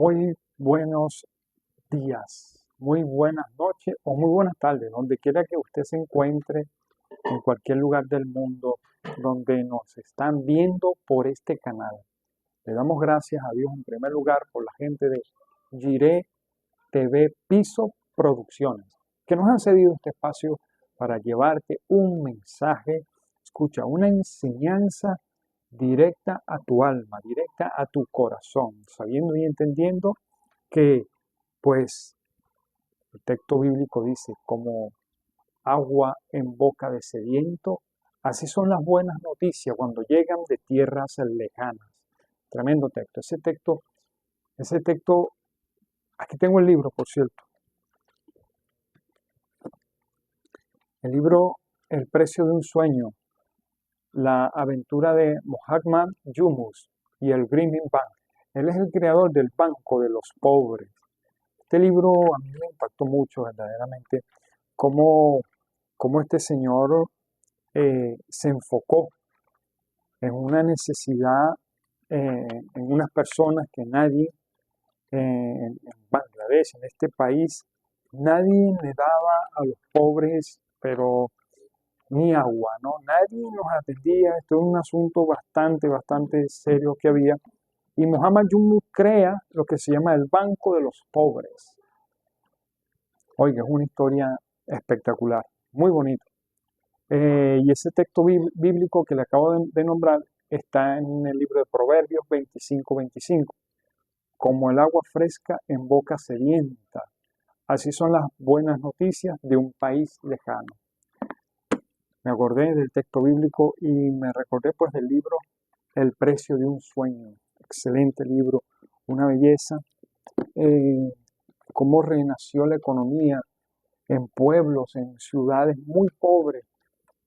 Muy buenos días, muy buenas noches o muy buenas tardes, donde quiera que usted se encuentre, en cualquier lugar del mundo donde nos están viendo por este canal. Le damos gracias a Dios en primer lugar por la gente de Jiré TV Piso Producciones, que nos han cedido este espacio para llevarte un mensaje, escucha, una enseñanza directa a tu alma, directa a tu corazón, sabiendo y entendiendo que, pues, el texto bíblico dice, como agua en boca de sediento, así son las buenas noticias cuando llegan de tierras lejanas. Tremendo texto. Ese texto, aquí tengo el libro, por cierto. El libro El precio de un sueño, la aventura de Muhammad Yunus y el Grameen Bank. Él es el creador del Banco de los Pobres. Este libro a mí me impactó mucho verdaderamente, cómo este señor se enfocó en una necesidad, en unas personas que nadie, en Bangladesh, en este país, nadie le daba a los pobres, pero ni agua, ¿no? Nadie nos atendía, esto es un asunto bastante serio que había. Y Muhammad Yunus crea lo que se llama el Banco de los Pobres. Oiga, es una historia espectacular, muy bonita. Y ese texto bíblico que le acabo de nombrar está en el libro de Proverbios 25:25. Como el agua fresca en boca sedienta, así son las buenas noticias de un país lejano. Me acordé del texto bíblico y me recordé pues del libro El precio de un sueño. Excelente libro, una belleza. Cómo renació la economía en pueblos, en ciudades muy pobres,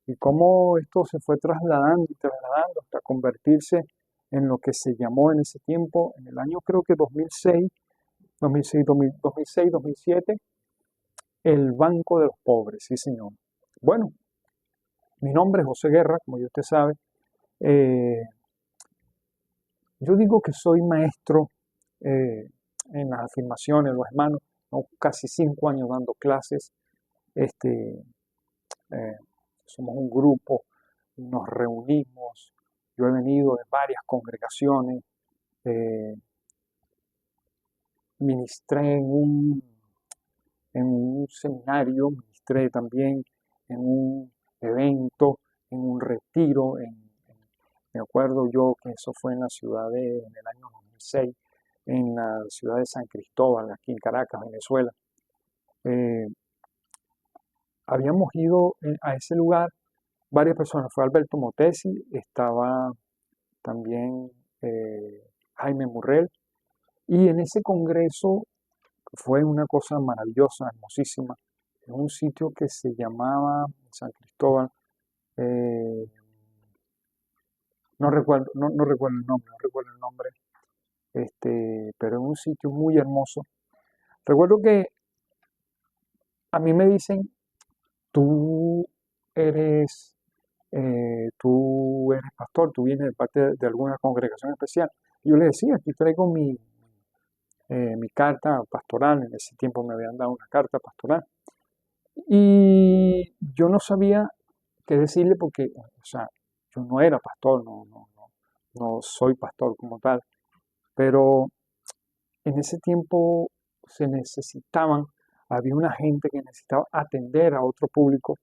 y cómo esto se fue trasladando y trasladando hasta convertirse en lo que se llamó en ese tiempo, en el año creo que 2007, el Banco de los Pobres, sí señor. Bueno, mi nombre es José Guerra, como ya usted sabe. Yo digo que soy maestro en las afirmaciones, los hermanos, ¿no? Casi 5 años dando clases. Somos un grupo, nos reunimos. Yo he venido de varias congregaciones, ministré en un seminario, ministré también en un evento, en un retiro, me acuerdo yo que eso fue en la ciudad en el año 2006, en la ciudad de San Cristóbal, aquí en Caracas, Venezuela. Habíamos ido a ese lugar varias personas, fue Alberto Motesi, estaba también Jaime Murrell, y en ese congreso fue una cosa maravillosa, hermosísima, en un sitio que se llamaba San Cristóbal, no recuerdo el nombre, pero en un sitio muy hermoso. Recuerdo que a mí me dicen, tú eres pastor, tú vienes de parte de alguna congregación especial. Y yo le decía, aquí traigo mi carta pastoral, en ese tiempo me habían dado una carta pastoral. Y yo no sabía qué decirle porque, o sea, yo no era pastor, no soy pastor como tal, pero en ese tiempo había una gente que necesitaba atender a otro público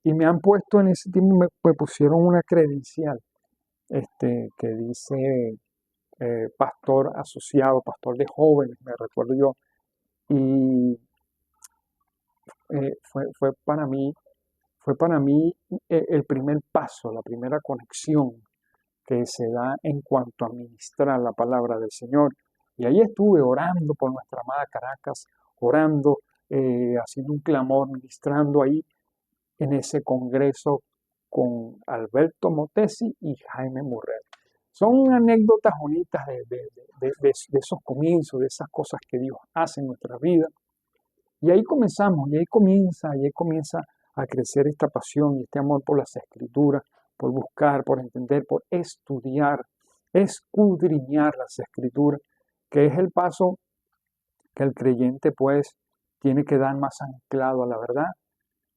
y me han puesto en ese tiempo, me pusieron una credencial que dice pastor asociado, pastor de jóvenes, me recuerdo yo, y fue para mí el primer paso, la primera conexión que se da en cuanto a ministrar la palabra del Señor. Y ahí estuve orando por nuestra amada Caracas, orando, haciendo un clamor, ministrando ahí en ese congreso con Alberto Motesi y Jaime Murrell. Son anécdotas bonitas de esos comienzos, de esas cosas que Dios hace en nuestra vida. Y ahí comenzamos, y ahí comienza a crecer esta pasión y este amor por las Escrituras, por buscar, por entender, por estudiar, escudriñar las Escrituras, que es el paso que el creyente pues tiene que dar más anclado a la verdad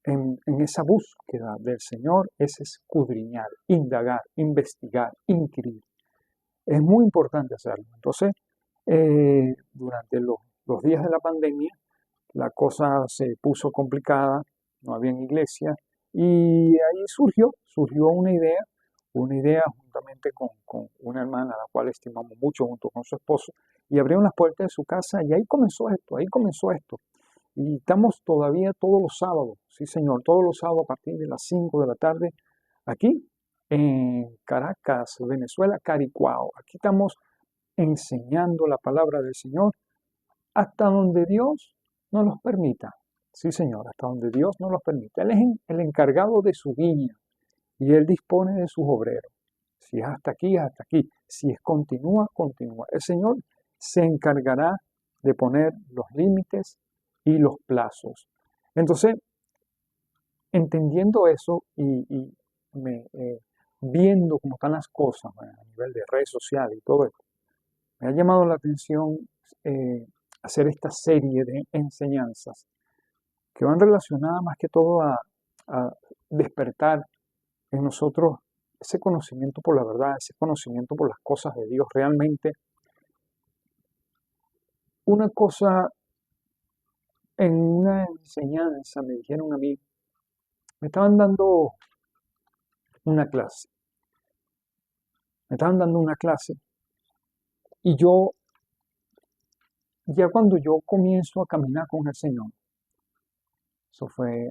en esa búsqueda del Señor, es escudriñar, indagar, investigar, inquirir. Es muy importante hacerlo. Entonces, durante los días de la pandemia, la cosa se puso complicada, no había iglesia, y ahí surgió una idea juntamente con una hermana a la cual estimamos mucho, junto con su esposo, y abrieron las puertas de su casa y ahí comenzó esto. Y estamos todavía todos los sábados, sí señor, todos los sábados a partir de las 5 de la tarde, aquí en Caracas, Venezuela, Caricuao. Aquí estamos enseñando la palabra del Señor hasta donde Dios nos los permita. Sí señor, hasta donde Dios nos los permita. Él es el encargado de su viña y Él dispone de sus obreros. Si es hasta aquí, es hasta aquí. Si es continúa, continúa. El Señor se encargará de poner los límites y los plazos. Entonces, entendiendo eso y viendo cómo están las cosas a nivel de redes sociales y todo esto, me ha llamado la atención hacer esta serie de enseñanzas que van relacionadas más que todo a despertar en nosotros ese conocimiento por la verdad, ese conocimiento por las cosas de Dios. Realmente, una cosa en una enseñanza me dijeron a mí, me estaban dando una clase, y ya cuando yo comienzo a caminar con el Señor, eso fue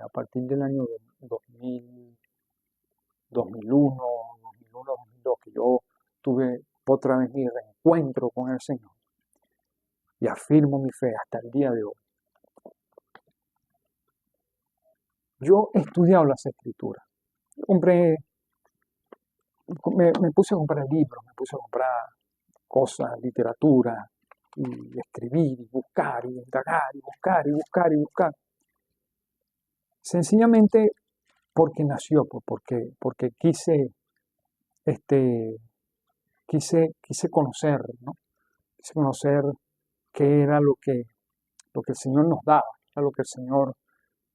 a partir del año 2000, 2001, 2002, que yo tuve otra vez mi reencuentro con el Señor y afirmo mi fe hasta el día de hoy. Yo he estudiado las Escrituras. Me puse a comprar libros, me puse a comprar cosas, literatura, y escribir, y buscar, y indagar, y buscar, y buscar, y buscar. Sencillamente porque nació, porque quise conocer, ¿no? Quise conocer qué era lo que el Señor nos daba, era lo que el Señor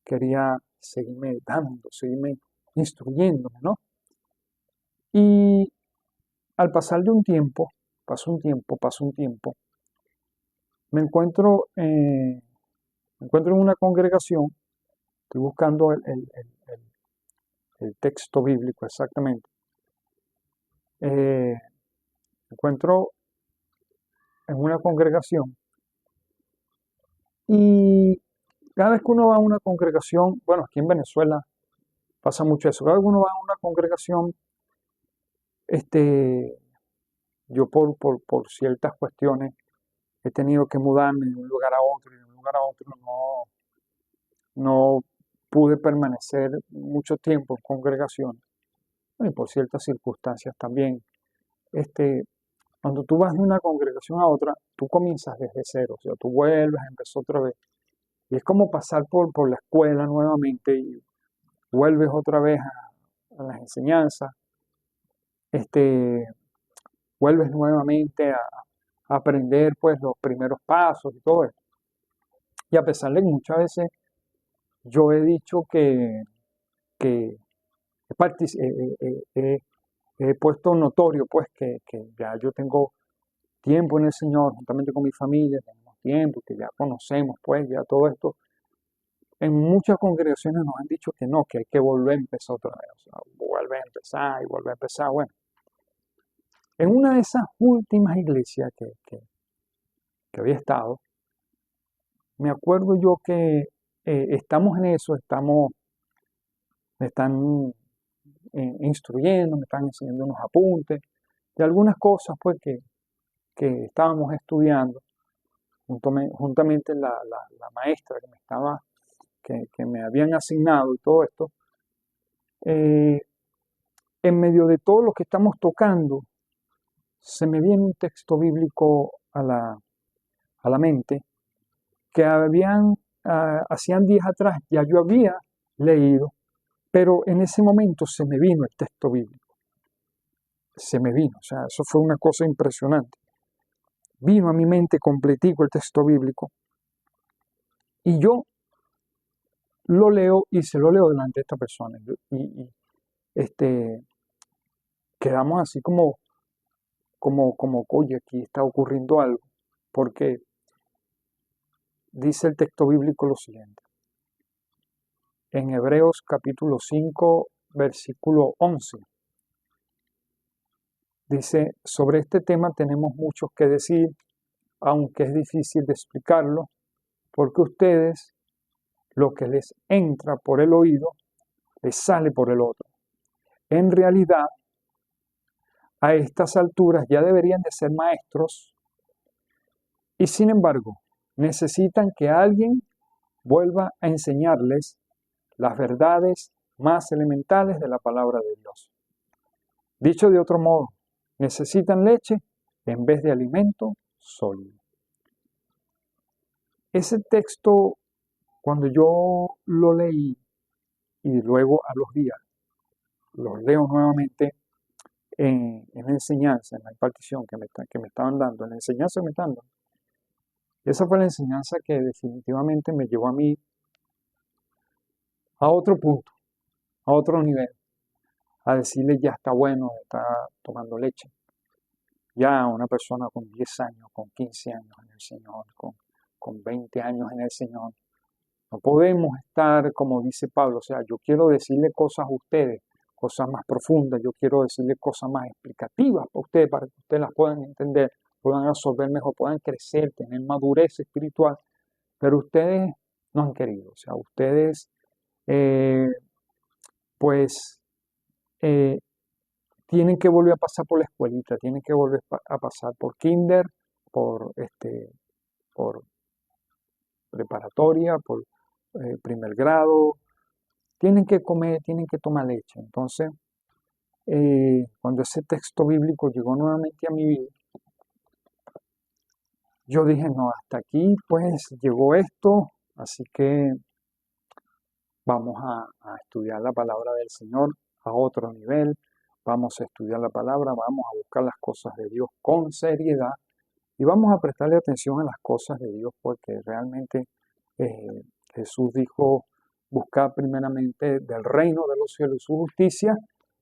quería seguirme dando, seguirme instruyéndome, ¿no? Y al pasar de un tiempo, pasó un tiempo, me encuentro en una congregación, estoy buscando el texto bíblico exactamente, me encuentro en una congregación y cada vez que uno va a una congregación, bueno, aquí en Venezuela pasa mucho eso, cada vez que uno va a una congregación, yo por ciertas cuestiones he tenido que mudarme de un lugar a otro y de un lugar a otro no pude permanecer mucho tiempo en congregación, y por ciertas circunstancias también. Cuando tú vas de una congregación a otra, tú comienzas desde cero, o sea, tú vuelves a empezar otra vez. Y es como pasar por la escuela nuevamente y vuelves otra vez a las enseñanzas, vuelves nuevamente a aprender pues los primeros pasos y todo esto. Y a pesar de que muchas veces yo he dicho que he puesto notorio pues que ya yo tengo tiempo en el Señor, juntamente con mi familia, tenemos tiempo, que ya conocemos pues ya todo esto. En muchas congregaciones nos han dicho que no, que hay que volver a empezar otra vez, o sea, vuelve a empezar y vuelve a empezar. Bueno, en una de esas últimas iglesias que había estado, me acuerdo yo que estamos en eso, me están instruyendo, me están enseñando unos apuntes de algunas cosas pues que estábamos estudiando, juntamente la maestra que me habían asignado y todo esto. En medio de todo lo que estamos tocando, se me viene un texto bíblico a la mente que hacían días atrás ya yo había leído, pero en ese momento se me vino el texto bíblico. Se me vino, o sea, eso fue una cosa impresionante. vino a mi mente completico el texto bíblico y yo lo leo y se lo leo delante de esta persona. Este, quedamos así como, oye, aquí está ocurriendo algo, porque dice el texto bíblico lo siguiente. En Hebreos capítulo 5, versículo 11, dice, sobre este tema tenemos mucho que decir, aunque es difícil de explicarlo, porque ustedes, lo que les entra por el oído, les sale por el otro. En realidad, a estas alturas ya deberían de ser maestros y sin embargo, necesitan que alguien vuelva a enseñarles las verdades más elementales de la palabra de Dios. Dicho de otro modo, necesitan leche en vez de alimento sólido. Ese texto, cuando yo lo leí y luego a los días lo leo nuevamente en la enseñanza, en la impartición que me estaban dando, en la enseñanza que me estaban dando, esa fue la enseñanza que definitivamente me llevó a mí a otro punto, a otro nivel, a decirle ya está bueno, está tomando leche. Ya una persona con 10 años, con 15 años en el Señor, con 20 años en el Señor, no podemos estar, como dice Pablo, o sea, yo quiero decirle cosas a ustedes, cosas más profundas, yo quiero decirle cosas más explicativas para ustedes, para que ustedes las puedan entender, puedan absorber mejor, puedan crecer, tener madurez espiritual, pero ustedes no han querido, o sea, ustedes pues tienen que volver a pasar por la escuelita, tienen que volver a pasar por kinder, por preparatoria, por primer grado, tienen que comer, tienen que tomar leche. Entonces, cuando ese texto bíblico llegó nuevamente a mi vida, yo dije, no, hasta aquí pues llegó esto, así que vamos a estudiar la palabra del Señor a otro nivel, vamos a estudiar la palabra, vamos a buscar las cosas de Dios con seriedad y vamos a prestarle atención a las cosas de Dios porque realmente Jesús dijo, buscar primeramente del reino de los cielos su justicia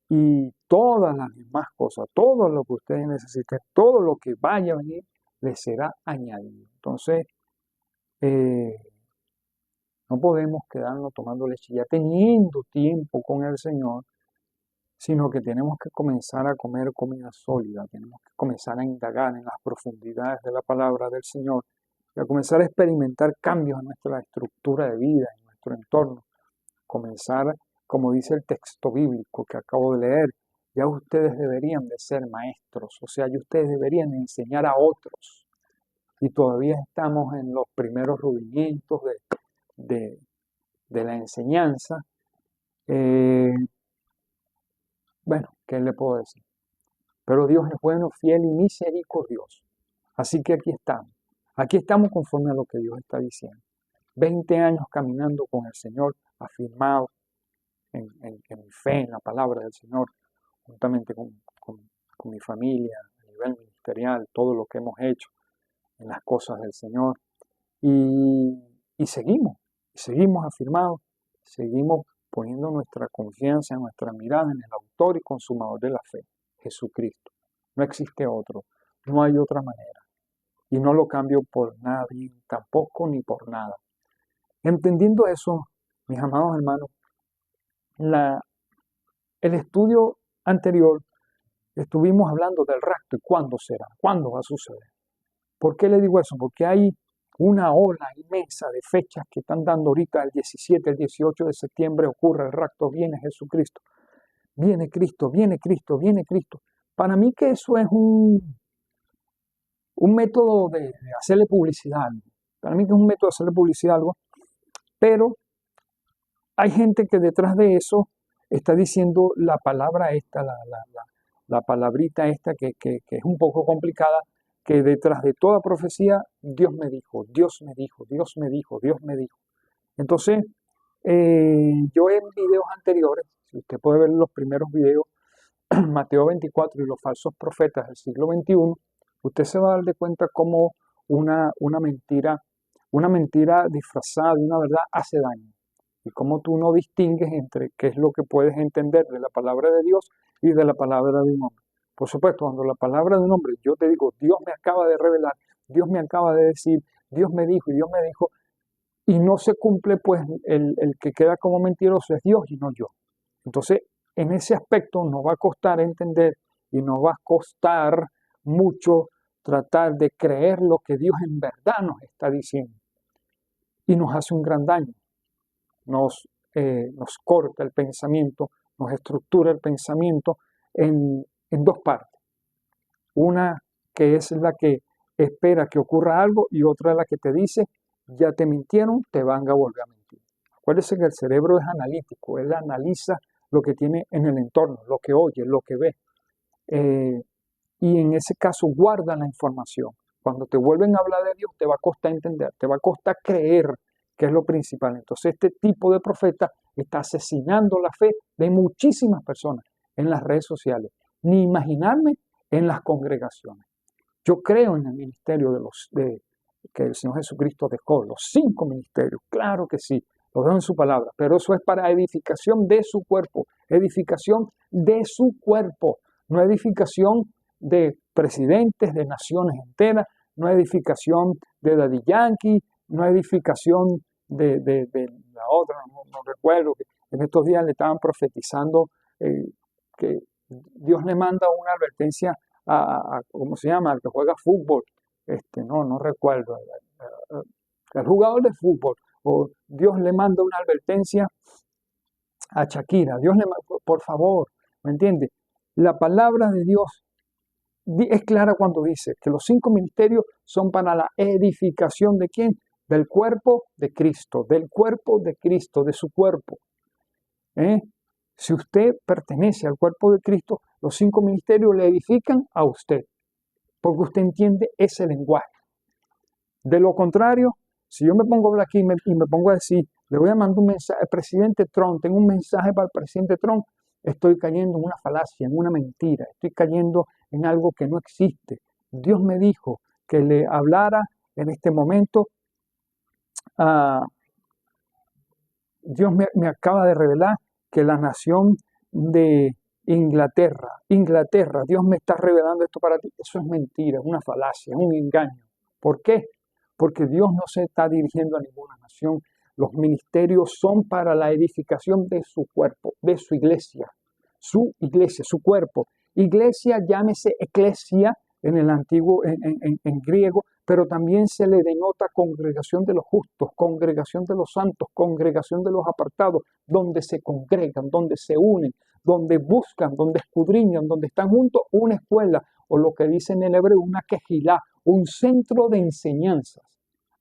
y todas las demás cosas, todo lo que ustedes necesiten, todo lo que vaya a venir, les será añadido. Entonces, no podemos quedarnos tomando leche ya teniendo tiempo con el Señor, sino que tenemos que comenzar a comer comida sólida, tenemos que comenzar a indagar en las profundidades de la palabra del Señor y a comenzar a experimentar cambios en nuestra estructura de vida, en nuestro entorno. Comenzar, como dice el texto bíblico que acabo de leer, ya ustedes deberían de ser maestros, o sea, ya ustedes deberían de enseñar a otros. Y todavía estamos en los primeros rudimientos de la enseñanza. Bueno, ¿qué le puedo decir? Pero Dios es bueno, fiel y misericordioso. Así que aquí estamos. Aquí estamos conforme a lo que Dios está diciendo. 20 años caminando con el Señor, afirmado en mi fe, en la palabra del Señor, juntamente con mi familia, a nivel ministerial, todo lo que hemos hecho en las cosas del Señor. Y seguimos afirmados, seguimos poniendo nuestra confianza, nuestra mirada en el autor y consumador de la fe, Jesucristo. No existe otro, no hay otra manera. Y no lo cambio por nadie, tampoco ni por nada. Entendiendo eso, mis amados hermanos, el estudio anterior estuvimos hablando del rapto y cuándo será, cuándo va a suceder. ¿Por qué le digo eso? Porque hay una ola inmensa de fechas que están dando ahorita, el 17, el 18 de septiembre ocurre el rapto, viene Jesucristo, viene Cristo, viene Cristo, viene Cristo. Para mí que eso es un método de hacerle publicidad, para mí que es un método de hacerle publicidad a algo, pero hay gente que detrás de eso está diciendo la palabra esta, la palabrita esta que es un poco complicada, que detrás de toda profecía, Dios me dijo, Dios me dijo, Dios me dijo, Dios me dijo. Entonces, yo en videos anteriores, si usted puede ver los primeros videos, Mateo 24 y los falsos profetas del siglo XXI, usted se va a dar de cuenta cómo una mentira disfrazada de una verdad hace daño. Y cómo tú no distingues entre qué es lo que puedes entender de la palabra de Dios y de la palabra de un hombre. Por supuesto, cuando la palabra de un hombre, yo te digo, Dios me acaba de revelar, Dios me acaba de decir, Dios me dijo y Dios me dijo, y no se cumple, pues el que queda como mentiroso es Dios y no yo. Entonces, en ese aspecto nos va a costar entender y nos va a costar mucho tratar de creer lo que Dios en verdad nos está diciendo. Y nos hace un gran daño. Nos corta el pensamiento, nos estructura el pensamiento en dos partes. Una que es la que espera que ocurra algo y otra la que te dice, ya te mintieron, te van a volver a mentir. Acuérdense que el cerebro es analítico, él analiza lo que tiene en el entorno, lo que oye, lo que ve. Y en ese caso guarda la información. Cuando te vuelven a hablar de Dios, te va a costar entender, te va a costar creer, que es lo principal. Entonces este tipo de profeta está asesinando la fe de muchísimas personas en las redes sociales, ni imaginarme en las congregaciones. Yo creo en el ministerio que el Señor Jesucristo dejó, los 5 ministerios, claro que sí, lo dejo en su palabra, pero eso es para edificación de su cuerpo, no edificación de presidentes, de naciones enteras, no edificación de Daddy Yankee, no edificación de la otra, no recuerdo, que en estos días le estaban profetizando que Dios le manda una advertencia ¿cómo se llama? Al que juega fútbol, no recuerdo, el jugador de fútbol, o Dios le manda una advertencia a Shakira, por favor, ¿me entiende? La palabra de Dios es clara cuando dice que los 5 ministerios son para la edificación ¿de quién? Del cuerpo de Cristo, de su cuerpo. Si usted pertenece al cuerpo de Cristo, los 5 ministerios le edifican a usted, porque usted entiende ese lenguaje. De lo contrario, si yo me pongo a hablar aquí y me pongo a decir, le voy a mandar un mensaje al presidente Trump, tengo un mensaje para el presidente Trump, estoy cayendo en una falacia, en una mentira, estoy cayendo en algo que no existe. Dios me dijo que le hablara en este momento. Dios me acaba de revelar que la nación de Inglaterra, Dios me está revelando esto para ti. Eso es mentira, es una falacia, es un engaño. ¿Por qué? Porque Dios no se está dirigiendo a ninguna nación. Los ministerios son para la edificación de su cuerpo, de su iglesia, su cuerpo. Iglesia, llámese eclesia en el antiguo, en griego, pero también se le denota congregación de los justos, congregación de los santos, congregación de los apartados, donde se congregan, donde se unen, donde buscan, donde escudriñan, donde están juntos, una escuela, o lo que dice en el hebreo, una quejilá, un centro de enseñanzas.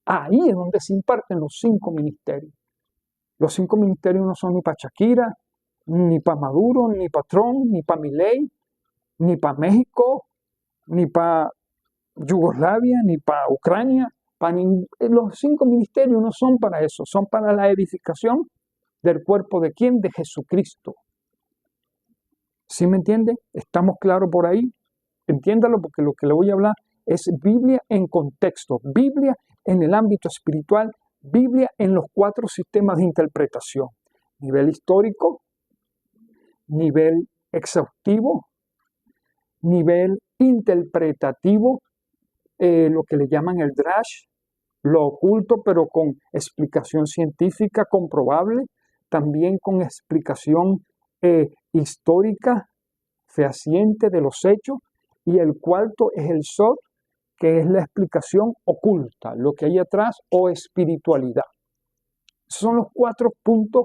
Ahí es donde se imparten los 5 ministerios. Los 5 ministerios no son ni para Shakira, ni para Maduro, ni para Trump, ni para Milei, ni para México, ni para Yugoslavia, ni para Ucrania. Los 5 ministerios no son para eso, son para la edificación del cuerpo de ¿quién? De Jesucristo. ¿Sí me entiende? ¿Estamos claros por ahí? Entiéndalo, porque lo que le voy a hablar es Biblia en contexto, Biblia en el ámbito espiritual, Biblia en los 4 sistemas de interpretación. Nivel histórico, nivel exhaustivo, nivel interpretativo, lo que le llaman el drash, lo oculto pero con explicación científica comprobable, también con explicación histórica fehaciente de los hechos, y el cuarto es el sod, que es la explicación oculta, lo que hay atrás, o espiritualidad. Son los 4 puntos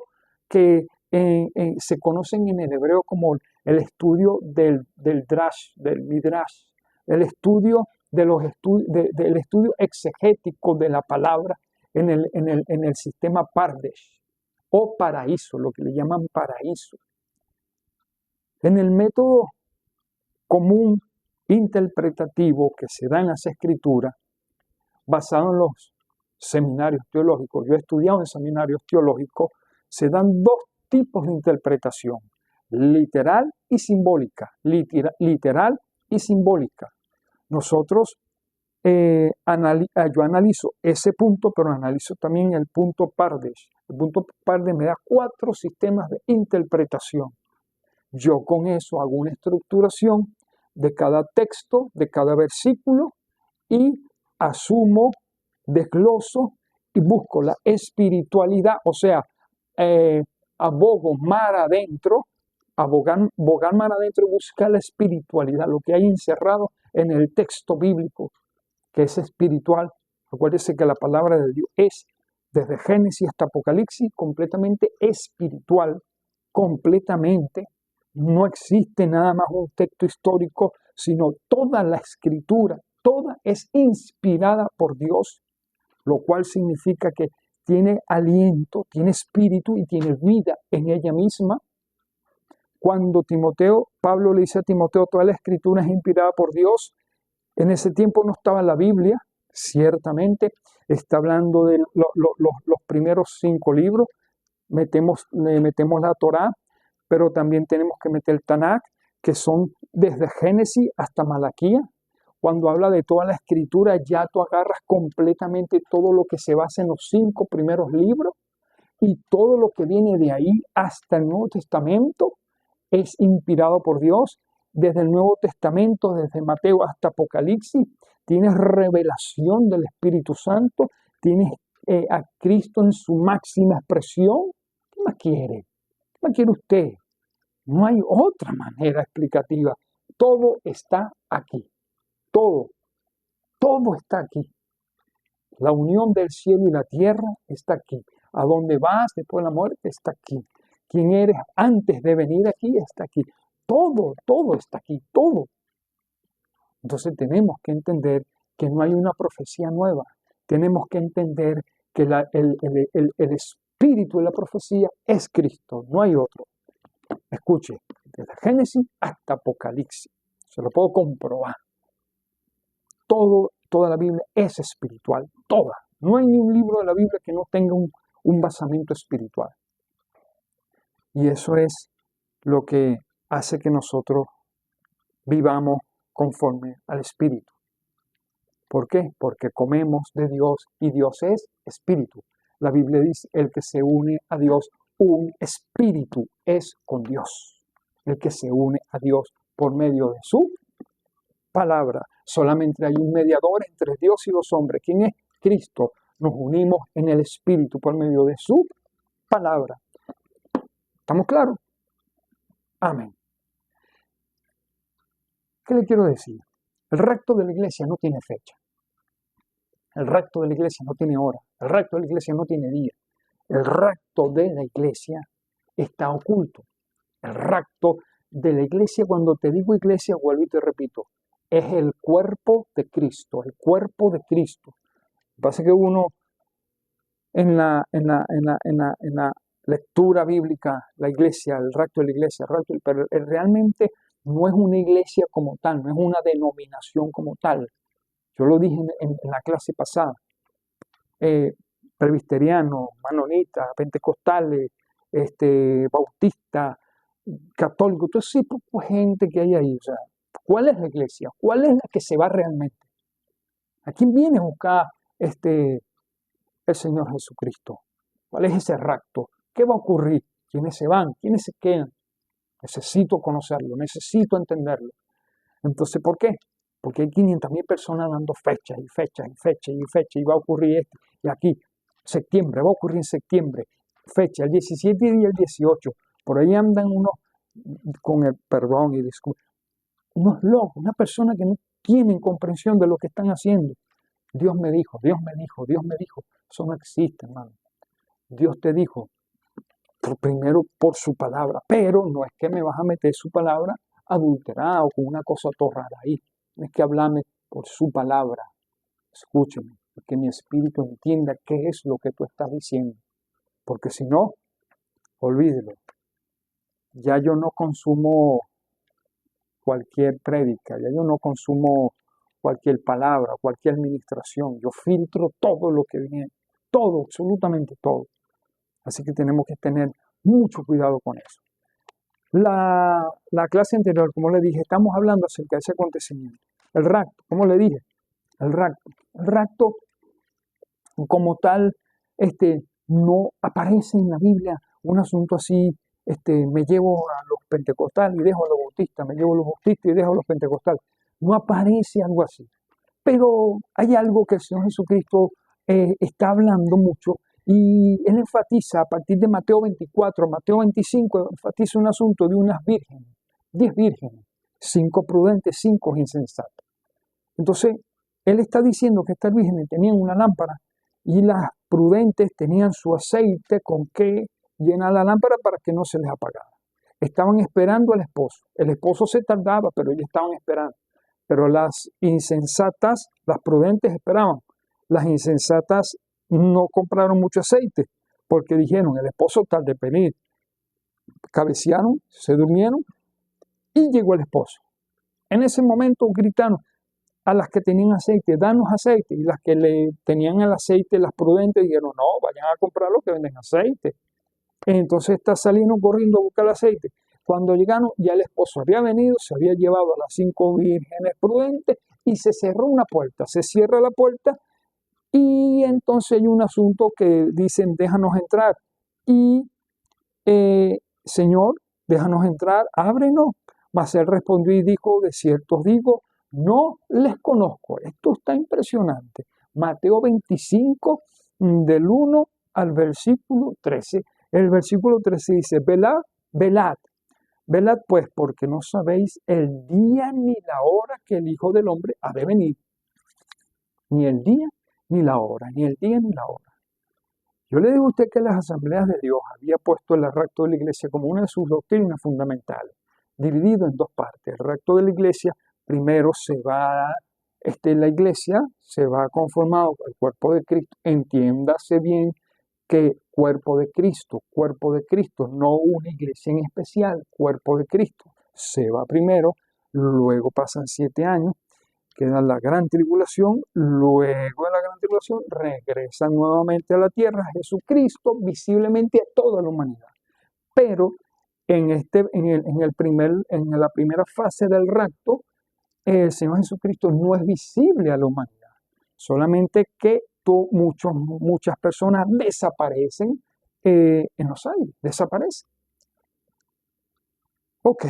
que se conocen en el hebreo como el estudio del drash, del midrash, el estudio del estudio exegético de la palabra en el sistema Pardesh, o paraíso, lo que le llaman paraíso. En el método común interpretativo que se da en las escrituras, basado en los seminarios teológicos, yo he estudiado en seminarios teológicos, se dan 2 tipos de interpretación, literal y simbólica, literal y simbólica. Nosotros, yo analizo ese punto, pero analizo también el punto Pardes. El punto Pardes me da 4 sistemas de interpretación. Yo con eso hago una estructuración de cada texto, de cada versículo, y asumo, desgloso y busco la espiritualidad, o sea, abogo mar adentro, bogar mar adentro y buscar la espiritualidad, lo que hay encerrado en el texto bíblico, que es espiritual. Acuérdense que la palabra de Dios es, desde Génesis hasta Apocalipsis, completamente espiritual, completamente. No existe nada más un texto histórico, sino toda la escritura, toda es inspirada por Dios, lo cual significa que tiene aliento, tiene espíritu y tiene vida en ella misma. Cuando Pablo le dice a Timoteo, toda la escritura es inspirada por Dios, en ese tiempo no estaba la Biblia, ciertamente, está hablando de los primeros 5 libros, metemos la Torá, pero también tenemos que meter el Tanakh, que son desde Génesis hasta Malaquía. Cuando habla de toda la escritura, ya tú agarras completamente todo lo que se basa en los 5 primeros libros y todo lo que viene de ahí hasta el Nuevo Testamento es inspirado por Dios. Desde el Nuevo Testamento, desde Mateo hasta Apocalipsis, tienes revelación del Espíritu Santo, tienes a Cristo en su máxima expresión. ¿Qué más quiere? ¿Qué más quiere usted? No hay otra manera explicativa. Todo está aquí. Todo está aquí. La unión del cielo y la tierra está aquí. A dónde vas después de la muerte está aquí. Quién eres antes de venir aquí está aquí. Todo está aquí, todo. Entonces tenemos que entender que no hay una profecía nueva. Tenemos que entender que el espíritu de la profecía es Cristo, no hay otro. Escuche, desde Génesis hasta Apocalipsis. Se lo puedo comprobar. Toda la Biblia es espiritual, toda. No hay ni un libro de la Biblia que no tenga un basamento espiritual. Y eso es lo que hace que nosotros vivamos conforme al Espíritu. ¿Por qué? Porque comemos de Dios y Dios es Espíritu. La Biblia dice, el que se une a Dios, un espíritu es con Dios. El que se une a Dios por medio de su palabra. Solamente hay un mediador entre Dios y los hombres. ¿Quién es? Cristo. Nos unimos en el Espíritu por medio de su palabra. ¿Estamos claros? Amén. ¿Qué le quiero decir? El rapto de la iglesia no tiene fecha. El rapto de la iglesia no tiene hora. El rapto de la iglesia no tiene día. El rapto de la iglesia está oculto. El rapto de la iglesia, cuando te digo iglesia, vuelvo y te repito, es el cuerpo de Cristo, el cuerpo de Cristo. Lo que pasa es que uno en la lectura bíblica, la iglesia, el rapto de la iglesia, pero realmente no es una iglesia como tal, no es una denominación como tal. Yo lo dije en la clase pasada. Presbiterianos, manonitas, pentecostales, bautistas, católicos, todo ese tipo de gente que hay ahí. O sea, ¿cuál es la iglesia? ¿Cuál es la que se va realmente? ¿A quién viene a buscar el Señor Jesucristo? ¿Cuál es ese rapto? ¿Qué va a ocurrir? ¿Quiénes se van? ¿Quiénes se quedan? Necesito conocerlo, necesito entenderlo. Entonces, ¿por qué? Porque hay 500.000 personas dando fechas y fechas y fechas y fechas y va a ocurrir esto. Y aquí, septiembre, va a ocurrir en septiembre. Fecha, el 17 y el 18. Por ahí andan unos, con el perdón y disculpa, unos locos, una persona que no tienen comprensión de lo que están haciendo. Dios me dijo, Dios me dijo, Dios me dijo. Eso no existe, hermano. Dios te dijo, primero por su palabra, pero no es que me vas a meter su palabra adulterada o con una cosa torrada ahí. No es que hablarme por su palabra. Escúcheme, que mi espíritu entienda qué es lo que tú estás diciendo. Porque si no, olvídelo. Ya yo no consumo cualquier prédica, ya yo no consumo cualquier palabra, cualquier administración. Yo filtro todo lo que viene, todo, absolutamente todo. Así que tenemos que tener mucho cuidado con eso. La clase anterior, como le dije, estamos hablando acerca de ese acontecimiento. El rapto, ¿cómo le dije? El rapto como tal, no aparece en la Biblia un asunto así, me llevo a los pentecostales y dejo a los bautistas, me llevo a los bautistas y dejo a los pentecostales. No aparece algo así. Pero hay algo que el Señor Jesucristo está hablando mucho y Él enfatiza a partir de Mateo 24, Mateo 25, enfatiza un asunto de unas vírgenes, 10 vírgenes, 5 prudentes, 5 insensatas. Entonces, Él está diciendo que estas vírgenes tenían una lámpara y las prudentes tenían su aceite con que llenar la lámpara para que no se les apagara. Estaban esperando al esposo. El esposo se tardaba, pero ellos estaban esperando. Pero las insensatas, las prudentes esperaban. Las insensatas no compraron mucho aceite porque dijeron, el esposo tarda de venir. Cabecearon, se durmieron y llegó el esposo. En ese momento gritaron a las que tenían aceite, danos aceite. Y las que le tenían el aceite, las prudentes, dijeron, no, vayan a comprar lo que venden aceite. Entonces salieron corriendo a buscar el aceite. Cuando llegaron, ya el esposo había venido, se había llevado a las 5 vírgenes prudentes y se cerró una puerta. Se cierra la puerta y entonces hay un asunto que dicen, déjanos entrar. Y, Señor, déjanos entrar, ábrenos. Mas él respondió y dijo, de cierto os digo, no les conozco. Esto está impresionante. Mateo 25, del 1 al versículo 13. El versículo 13 dice, velad, velad. Velad pues, porque no sabéis el día ni la hora que el Hijo del Hombre ha de venir. Ni el día ni la hora, ni el día ni la hora. Yo le digo a usted que las asambleas de Dios había puesto el rapto de la iglesia como una de sus doctrinas fundamentales, dividido en 2 partes. El rapto de la iglesia, primero la iglesia se va conformado con el cuerpo de Cristo. Entiéndase bien que cuerpo de Cristo, no una iglesia en especial, cuerpo de Cristo. Se va primero, luego pasan 7 años, queda la gran tribulación, luego de la gran tribulación regresa nuevamente a la tierra Jesucristo, visiblemente a toda la humanidad. Pero en la primera fase del rapto, el Señor Jesucristo no es visible a la humanidad, solamente que muchas personas desaparecen en los aires, desaparecen. Ok.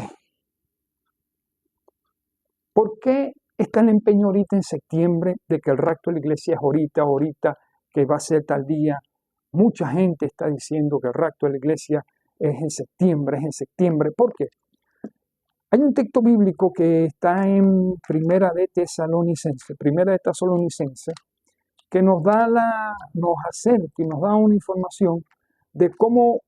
¿Por qué está el empeño ahorita en septiembre de que el rapto de la iglesia es ahorita, que va a ser tal día? Mucha gente está diciendo que el rapto de la iglesia es en septiembre. ¿Por qué? Hay un texto bíblico que está en Primera de Tesalonicenses, que nos acerca y nos da una información de cómo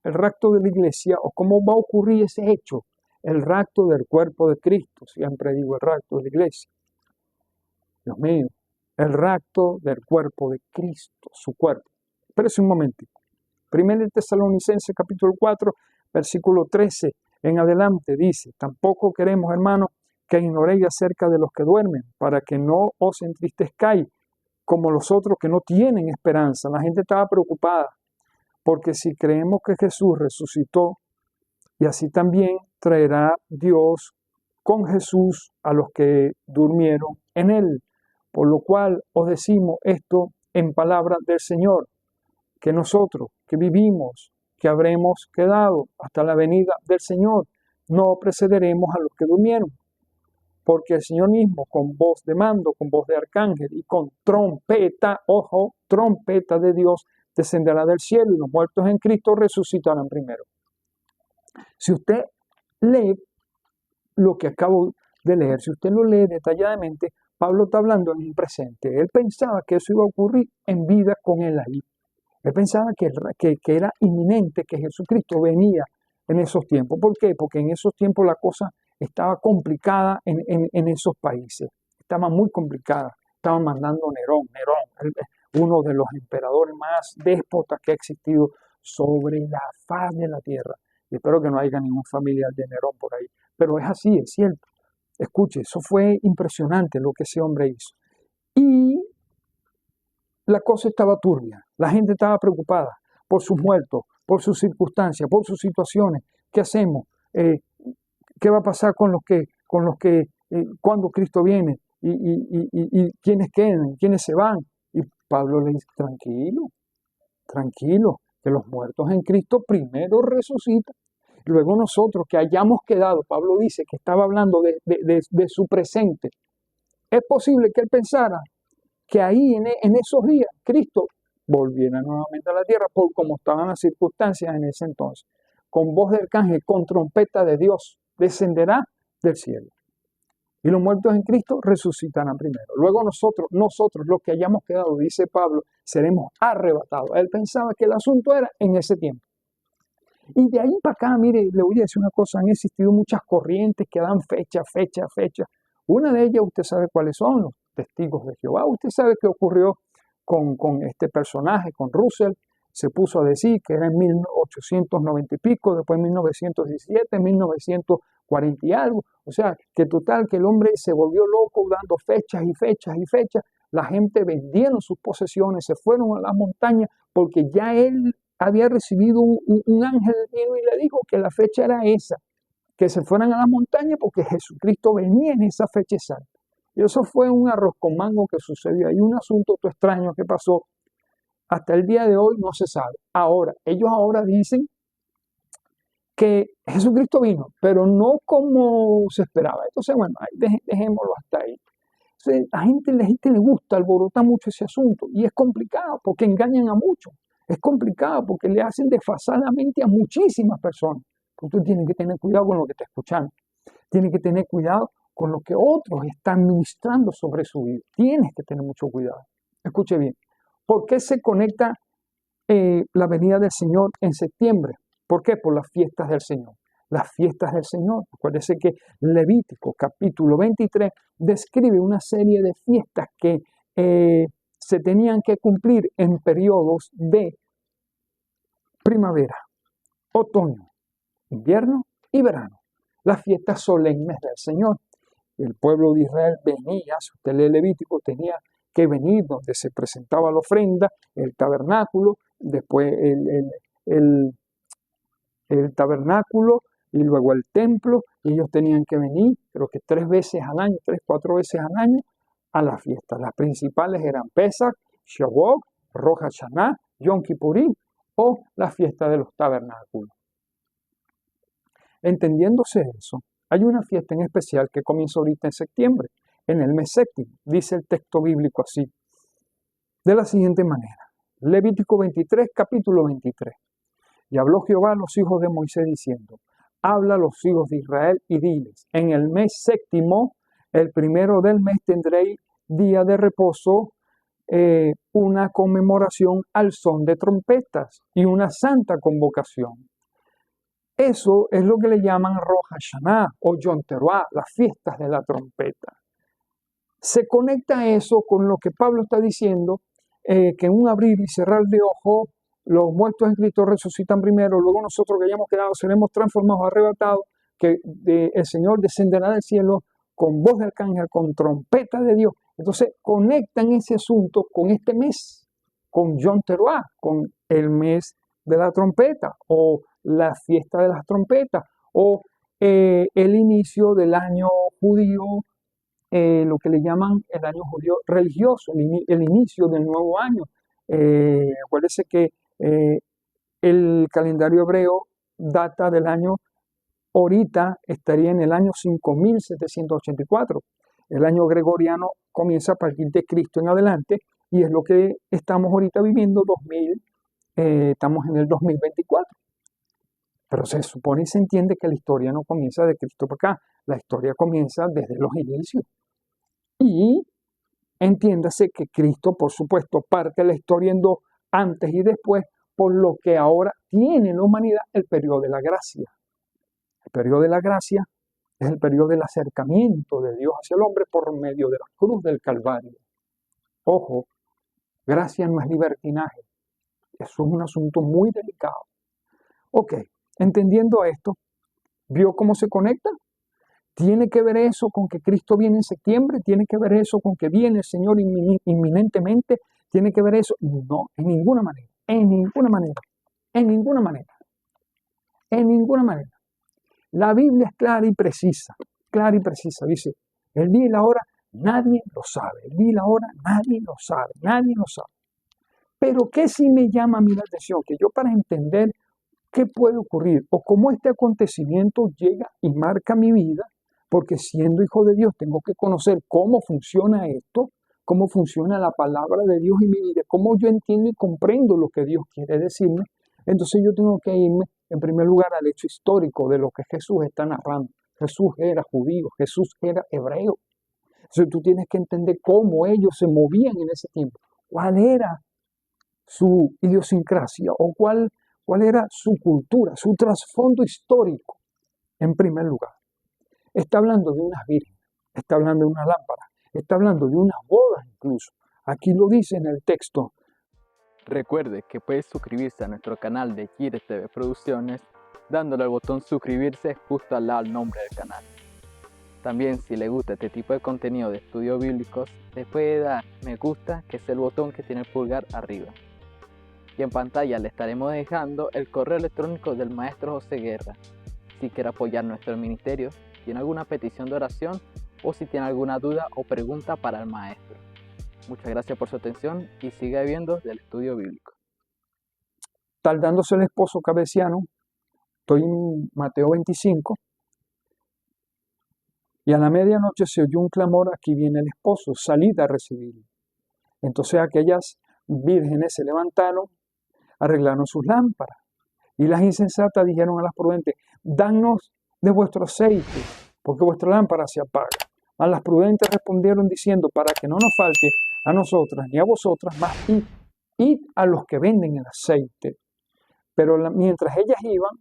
el rapto de la iglesia o cómo va a ocurrir ese hecho, el rapto del cuerpo de Cristo. Siempre digo el rapto de la iglesia. Dios mío, el rapto del cuerpo de Cristo, su cuerpo. Espérese un momentito. Primera de Tesalonicenses capítulo 4, versículo 13 en adelante dice, tampoco queremos, hermanos, que ignoréis acerca de los que duermen, para que no os entristezcáis como los otros que no tienen esperanza. La gente estaba preocupada, porque si creemos que Jesús resucitó, y así también traerá Dios con Jesús a los que durmieron en él. Por lo cual os decimos esto en palabras del Señor, que nosotros que vivimos, que habremos quedado hasta la venida del Señor, no precederemos a los que durmieron. Porque el Señor mismo, con voz de mando, con voz de arcángel y con trompeta, trompeta de Dios, descenderá del cielo y los muertos en Cristo resucitarán primero. Si usted lee lo que acabo de leer, si usted lo lee detalladamente, Pablo está hablando en el presente. Él pensaba que eso iba a ocurrir en vida con él ahí. Él pensaba que era inminente, que Jesucristo venía en esos tiempos. ¿Por qué? Porque en esos tiempos la cosa estaba complicada en esos países. Estaba muy complicada. Estaban mandando Nerón, uno de los emperadores más déspotas que ha existido sobre la faz de la tierra. Y espero que no haya ningún familiar de Nerón por ahí. Pero es así, es cierto. Escuche, eso fue impresionante lo que ese hombre hizo. Y la cosa estaba turbia. La gente estaba preocupada por sus muertos, por sus circunstancias, por sus situaciones. ¿Qué hacemos? ¿Qué va a pasar con los que cuando Cristo viene? ¿Y quiénes quedan? ¿Quiénes se van? Y Pablo le dice, tranquilo, tranquilo, que los muertos en Cristo primero resucitan. Luego nosotros que hayamos quedado, Pablo dice que estaba hablando de su presente. Es posible que él pensara que ahí en esos días Cristo volviera nuevamente a la tierra por como estaban las circunstancias en ese entonces. Con voz de arcángel, con trompeta de Dios, descenderá del cielo. Y los muertos en Cristo resucitarán primero. Luego nosotros los que hayamos quedado, dice Pablo, seremos arrebatados. Él pensaba que el asunto era en ese tiempo. Y de ahí para acá, mire, le voy a decir una cosa, han existido muchas corrientes que dan fecha. Una de ellas, usted sabe cuáles son, los testigos de Jehová. Usted sabe qué ocurrió con este personaje, con Russell. Se puso a decir que era en 1890 y pico, después en 1917, 1940 y algo. O sea, que total, que el hombre se volvió loco dando fechas. La gente vendieron sus posesiones, se fueron a las montañas porque ya él había recibido un ángel divino y le dijo que la fecha era esa, que se fueran a la montaña porque Jesucristo venía en esa fecha exacta. Y eso fue un arroz con mango que sucedió ahí, un asunto todo extraño que pasó. Hasta el día de hoy no se sabe. Ellos ahora dicen que Jesucristo vino, pero no como se esperaba. Entonces, bueno, dejémoslo hasta ahí. Entonces, la gente le gusta, alborota mucho ese asunto y es complicado porque engañan a muchos. Es complicado porque le hacen desfasadamente a muchísimas personas. Porque tú tienes que tener cuidado con lo que te escuchan. Tienes que tener cuidado con lo que otros están ministrando sobre su vida. Tienes que tener mucho cuidado. Escuche bien. ¿Por qué se conecta la venida del Señor en septiembre? ¿Por qué? Por las fiestas del Señor. Las fiestas del Señor. Acuérdese que Levítico capítulo 23 describe una serie de fiestas que se tenían que cumplir en periodos de primavera, otoño, invierno y verano. Las fiestas solemnes del Señor. El pueblo de Israel venía, si usted lee Levítico, tenía que venir donde se presentaba la ofrenda, el tabernáculo, después el tabernáculo y luego el templo, y ellos tenían que venir, creo que 3 veces al año, 3, 4 veces al año, a las fiestas. Las principales eran Pesach, Shavuot, Rosh Hashanah, Yom Kippurim o la fiesta de los tabernáculos. Entendiéndose eso, hay una fiesta en especial que comienza ahorita en septiembre, en el mes séptimo. Dice el texto bíblico así, de la siguiente manera. Levítico 23, capítulo 23. Y habló Jehová a los hijos de Moisés diciendo, habla a los hijos de Israel y diles, en el mes séptimo, el primero del mes tendréis día de reposo, una conmemoración al son de trompetas y una santa convocación. Eso es lo que le llaman Rosh Hashanah o Yom Teruah, las fiestas de la trompeta. Se conecta eso con lo que Pablo está diciendo, que en un abrir y cerrar de ojos, los muertos en Cristo resucitan primero, luego nosotros que hayamos quedado seremos transformados, arrebatados, que el Señor descenderá del cielo con voz de arcángel, con trompeta de Dios. Entonces conectan ese asunto con este mes, con Yom Teruah, con el mes de la trompeta, o la fiesta de las trompetas, o el inicio del año judío, lo que le llaman el año judío religioso, el inicio del nuevo año. Acuérdese que el calendario hebreo data del año, ahorita estaría en el año 5784. El año gregoriano comienza a partir de Cristo en adelante y es lo que estamos ahorita viviendo, estamos en el 2024. Pero se supone y se entiende que la historia no comienza de Cristo para acá, la historia comienza desde los inicios. Y entiéndase que Cristo, por supuesto, parte de la historia en dos, antes y después, por lo que ahora tiene la humanidad el periodo de la gracia. El periodo de la gracia es el periodo del acercamiento de Dios hacia el hombre por medio de la cruz del Calvario. Ojo, gracia no es libertinaje. Eso es un asunto muy delicado. Ok, entendiendo esto, ¿vio cómo se conecta? ¿Tiene que ver eso con que Cristo viene en septiembre? ¿Tiene que ver eso con que viene el Señor inminentemente? ¿Tiene que ver eso? No, en ninguna manera, en ninguna manera, en ninguna manera, en ninguna manera. La Biblia es clara y precisa, clara y precisa. Dice, el día y la hora nadie lo sabe, el día y la hora nadie lo sabe, nadie lo sabe. Pero ¿qué sí me llama a mí la atención? Que yo para entender qué puede ocurrir o cómo este acontecimiento llega y marca mi vida, porque siendo hijo de Dios tengo que conocer cómo funciona esto, cómo funciona la palabra de Dios en mi vida, cómo yo entiendo y comprendo lo que Dios quiere decirme. Entonces yo tengo que irme en primer lugar al hecho histórico de lo que Jesús está narrando. Jesús era judío, Jesús era hebreo. Entonces tú tienes que entender cómo ellos se movían en ese tiempo, cuál era su idiosincrasia o cuál era su cultura, su trasfondo histórico, en primer lugar. Está hablando de unas vírgenes, está hablando de una lámpara, está hablando de unas bodas incluso. Aquí lo dice en el texto. Recuerde que puede suscribirse a nuestro canal de Gires TV Producciones dándole al botón suscribirse justo al lado del nombre del canal. También, si le gusta este tipo de contenido de estudios bíblicos, le puede dar me gusta, que es el botón que tiene el pulgar arriba. Y en pantalla le estaremos dejando el correo electrónico del maestro José Guerra. Si quiere apoyar nuestro ministerio, tiene alguna petición de oración o si tiene alguna duda o pregunta para el maestro. Muchas gracias por su atención y siga viendo del estudio bíblico. Tardándose el esposo cabeciano, estoy en Mateo 25, y a la medianoche se oyó un clamor, aquí viene el esposo, salid a recibirlo. Entonces aquellas vírgenes se levantaron, arreglaron sus lámparas, y las insensatas dijeron a las prudentes, danos de vuestro aceite, porque vuestra lámpara se apaga. A las prudentes respondieron diciendo, para que no nos falte a nosotras ni a vosotras, más id a los que venden el aceite. Pero mientras ellas iban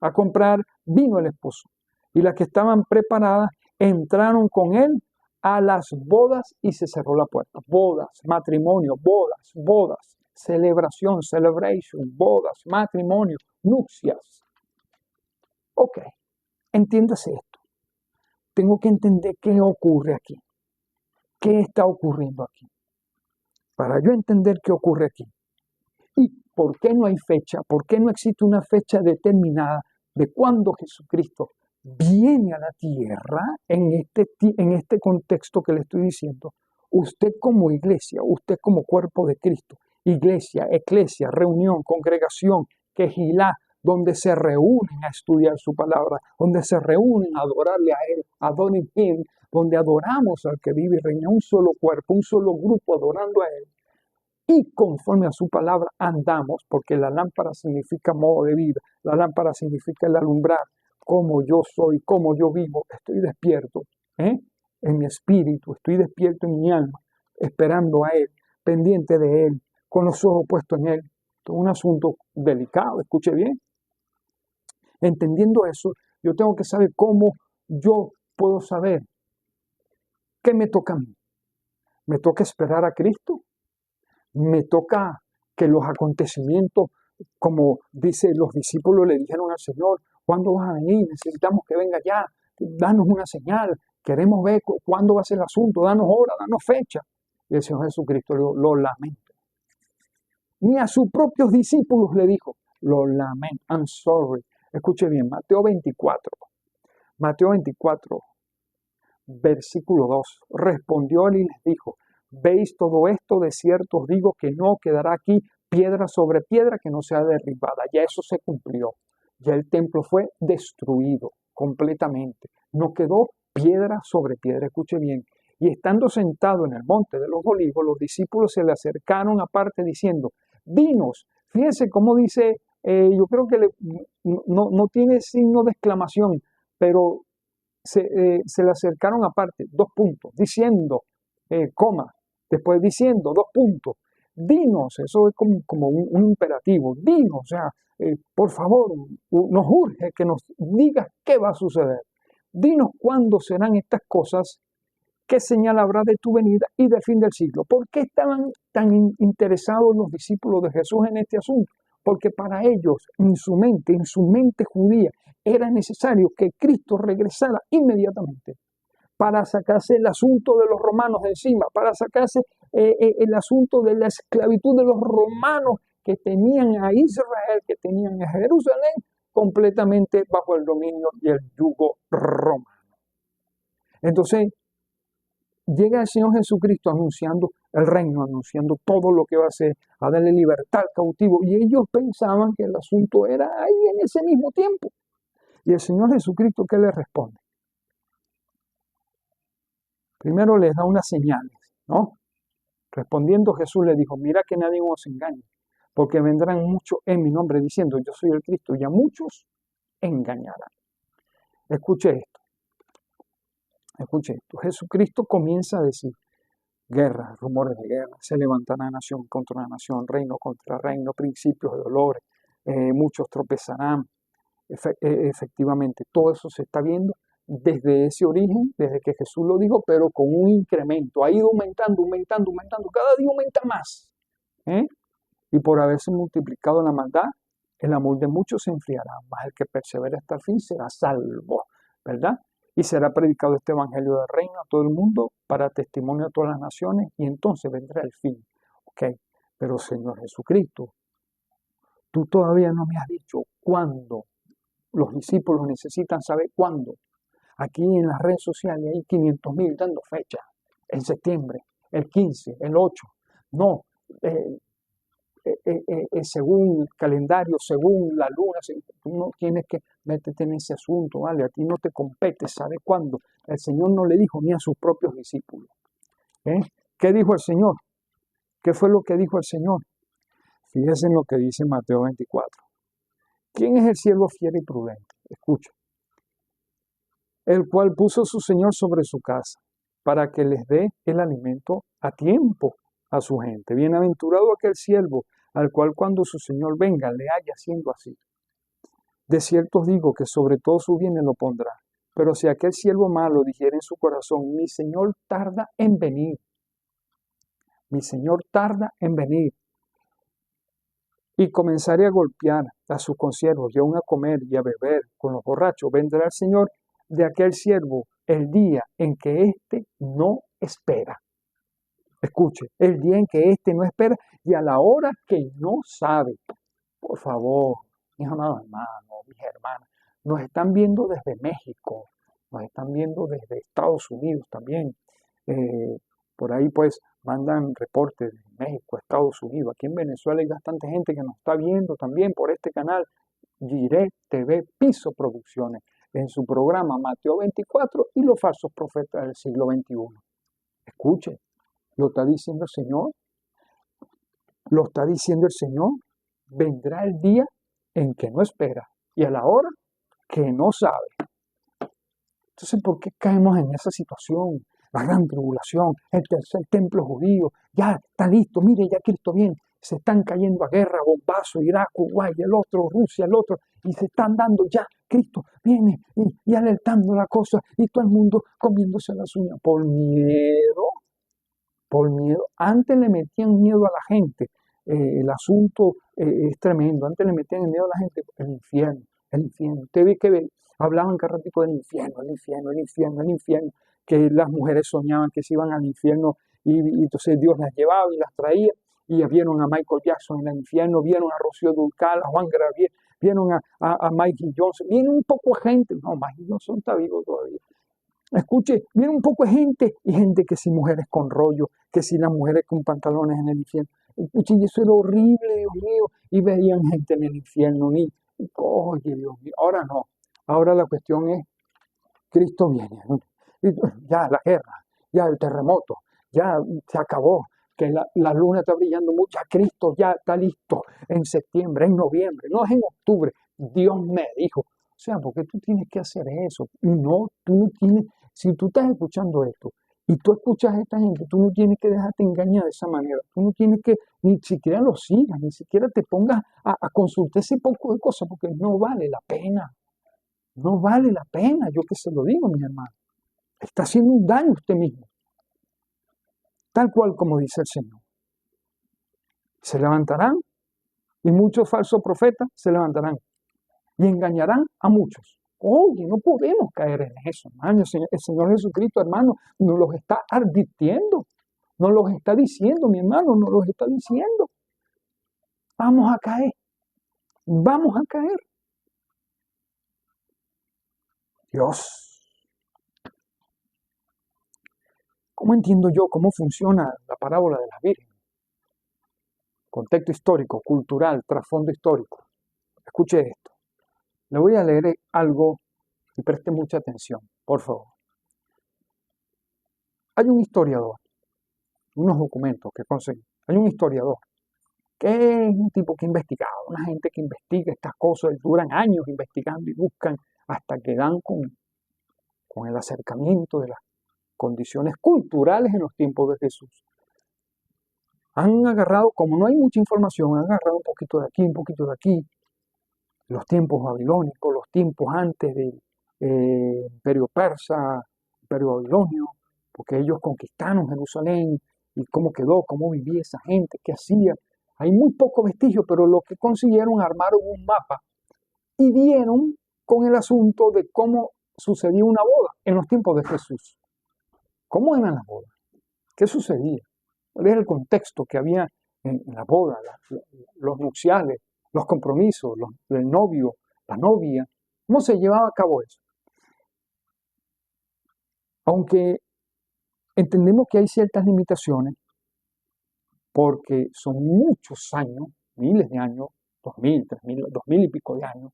a comprar, vino el esposo, y las que estaban preparadas entraron con él a las bodas y se cerró la puerta. Bodas, matrimonio, bodas, celebración, celebration, bodas, matrimonio, nupcias. Ok, entiéndase esto. Tengo que entender qué ocurre aquí. ¿Qué está ocurriendo aquí? Para yo entender qué ocurre aquí. ¿Y por qué no hay fecha? ¿Por qué no existe una fecha determinada de cuándo Jesucristo viene a la tierra en este contexto que le estoy diciendo? Usted como iglesia, usted como cuerpo de Cristo, iglesia, eclesia, reunión, congregación, quejilá, donde se reúnen a estudiar su palabra, donde se reúnen a adorarle a Él, adoren Él, donde adoramos al que vive y reina, un solo cuerpo, un solo grupo adorando a Él. Y conforme a su palabra andamos, porque la lámpara significa modo de vida, la lámpara significa el alumbrar, como yo soy, como yo vivo, estoy despierto en mi espíritu, estoy despierto en mi alma, esperando a Él, pendiente de Él, con los ojos puestos en Él. Esto es un asunto delicado, escuche bien. Entendiendo eso, yo tengo que saber cómo yo puedo saber qué me toca a mí. ¿Me toca esperar a Cristo? Me toca que los acontecimientos, como dice los discípulos le dijeron al Señor, ¿cuándo vas a venir? Necesitamos que venga ya, danos una señal, queremos ver cuándo va a ser el asunto, danos hora, danos fecha. Y el Señor Jesucristo lo lamenta. Ni a sus propios discípulos le dijo, lo lamento, I'm sorry. Escuche bien, Mateo 24, versículo 2, respondió él y les dijo, ¿veis todo esto? De cierto os digo que no quedará aquí piedra sobre piedra que no sea derribada. Ya eso se cumplió. Ya el templo fue destruido completamente. No quedó piedra sobre piedra. Escuche bien. Y estando sentado en el monte de los olivos, los discípulos se le acercaron aparte diciendo, dinos, fíjense cómo dice, yo creo que no tiene signo de exclamación, pero se le acercaron aparte, 2 puntos, diciendo, coma, después diciendo, 2 puntos, dinos, eso es como un imperativo, dinos, o sea, por favor, nos urge que nos digas qué va a suceder. Dinos cuándo serán estas cosas, qué señal habrá de tu venida y del fin del siglo. ¿Por qué estaban tan interesados los discípulos de Jesús en este asunto? Porque para ellos, en su mente judía, era necesario que Cristo regresara inmediatamente para sacarse el asunto de los romanos de encima, para sacarse el asunto de la esclavitud de los romanos que tenían a Israel, que tenían a Jerusalén, completamente bajo el dominio y el yugo romano. Entonces, llega el Señor Jesucristo anunciando el reino, anunciando todo lo que va a hacer, a darle libertad al cautivo. Y ellos pensaban que el asunto era ahí en ese mismo tiempo. Y el Señor Jesucristo, ¿qué les responde? Primero les da unas señales, ¿no? Respondiendo Jesús le dijo, mira que nadie os engañe, porque vendrán muchos en mi nombre diciendo, yo soy el Cristo, y a muchos engañarán. Escuche esto. Escuche esto. Jesucristo comienza a decir, guerra, rumores de guerra, se levantará nación contra nación, reino contra reino, principios de dolores, muchos tropezarán. Efectivamente, todo eso se está viendo desde ese origen, desde que Jesús lo dijo, pero con un incremento. Ha ido aumentando, cada día aumenta más. Y por haberse multiplicado la maldad, el amor de muchos se enfriará, mas el que persevera hasta el fin será salvo, ¿verdad? Y será predicado este evangelio del reino a todo el mundo para testimonio a todas las naciones y entonces vendrá el fin. ¿Ok? Pero Señor Jesucristo, tú todavía no me has dicho cuándo. Los discípulos necesitan saber cuándo. Aquí en las redes sociales hay 500,000 dando fecha. En septiembre, el 15, el 8. No, según el calendario, según la luna, tú no tienes que meterte en ese asunto, ¿vale? A ti no te compete, ¿sabe cuándo? El Señor no le dijo ni a sus propios discípulos. ¿Qué dijo el Señor? ¿Qué fue lo que dijo el Señor? Fíjense en lo que dice Mateo 24. ¿Quién es el siervo fiel y prudente? Escucha. El cual puso su Señor sobre su casa, para que les dé el alimento a tiempo a su gente. Bienaventurado aquel siervo, al cual cuando su Señor venga le haya haciendo así. De cierto os digo que sobre todo su bienes lo pondrá. Pero si aquel siervo malo dijera en su corazón, mi Señor tarda en venir. Mi Señor tarda en venir. Y comenzaré a golpear a sus consiervos y aún a comer y a beber con los borrachos. Vendrá el Señor de aquel siervo el día en que éste no espera. Escuche, el día en que éste no espera y a la hora que no sabe. Por favor, mis amados hermanos, mis hermanas, nos están viendo desde México, nos están viendo desde Estados Unidos también. Por ahí pues mandan reportes de México, Estados Unidos. Aquí en Venezuela hay bastante gente que nos está viendo también por este canal, Jiré TV Piso Producciones, en su programa Mateo 24 y los falsos profetas del siglo XXI. Escuche, lo está diciendo el Señor, lo está diciendo el Señor. Vendrá el día en que no espera y a la hora que no sabe. Entonces, ¿por qué caemos en esa situación? La gran tribulación, el tercer templo judío, ya está listo, mire, ya Cristo viene. Se están cayendo a guerra, bombazo, Irak, Uruguay, el otro, Rusia, el otro, y se están dando ya, Cristo viene, y alertando la cosa, y todo el mundo comiéndose las uñas por miedo. Por miedo. Antes le metían miedo a la gente. El asunto es tremendo. Antes le metían miedo a la gente. El infierno, el infierno. Usted ve que hablaban cada ratito del infierno, el infierno, el infierno, el infierno. Que las mujeres soñaban que se iban al infierno y entonces Dios las llevaba y las traía. Y vieron a Michael Jackson en el infierno, vieron a Rocío Dúrcal, a Juan Gabriel, vieron a Mikey Johnson. Viene un poco de gente. No, Mikey Johnson está vivo todavía. Escuche, viene un poco de gente y gente que si mujeres con rollo, que si las mujeres con pantalones en el infierno. Escuche, y eso era horrible, Dios mío. Y veían gente en el infierno. Oye, Dios mío. Ahora no. Ahora la cuestión es, Cristo viene. Ya la guerra, ya el terremoto, ya se acabó. Que la luna está brillando mucho. Ya Cristo ya está listo en septiembre, en noviembre, no es en octubre. Dios me dijo. O sea, porque tú tienes que hacer eso. No, tú no tienes. Si tú estás escuchando esto y tú escuchas a esta gente, tú no tienes que dejarte engañar de esa manera. Tú no tienes que ni siquiera lo sigas, ni siquiera te pongas a consultar ese poco de cosas porque no vale la pena. No vale la pena, yo que se lo digo, mi hermano. Está haciendo un daño a usted mismo. Tal cual como dice el Señor. Se levantarán y muchos falsos profetas se levantarán y engañarán a muchos. Oye, no podemos caer en eso, hermano. El Señor Jesucristo, hermano, nos los está advirtiendo. Nos los está diciendo, mi hermano, nos los está diciendo. Vamos a caer. Vamos a caer. Dios. ¿Cómo entiendo yo cómo funciona la parábola de las vírgenes? Contexto histórico, cultural, trasfondo histórico. Escuche esto. Le voy a leer algo y preste mucha atención, por favor. Hay un historiador, unos documentos que conseguí. Hay un historiador que es un tipo que ha investigado, una gente que investiga estas cosas, duran años investigando y buscan hasta que dan con el acercamiento de las condiciones culturales en los tiempos de Jesús. Han agarrado, como no hay mucha información, han agarrado un poquito de aquí, un poquito de aquí, los tiempos babilónicos, los tiempos antes del imperio persa, imperio babilonio, porque ellos conquistaron Jerusalén y cómo quedó, cómo vivía esa gente, qué hacía. Hay muy poco vestigio, pero lo que consiguieron armaron un mapa y dieron con el asunto de cómo sucedía una boda en los tiempos de Jesús. ¿Cómo eran las bodas? ¿Qué sucedía? ¿Cuál era el contexto que había en la boda, los nupciales, los compromisos, el novio, la novia? ¿Cómo se llevaba a cabo eso? Aunque entendemos que hay ciertas limitaciones, porque son muchos años, miles de años, 2000, 3000, 2000 y pico de años,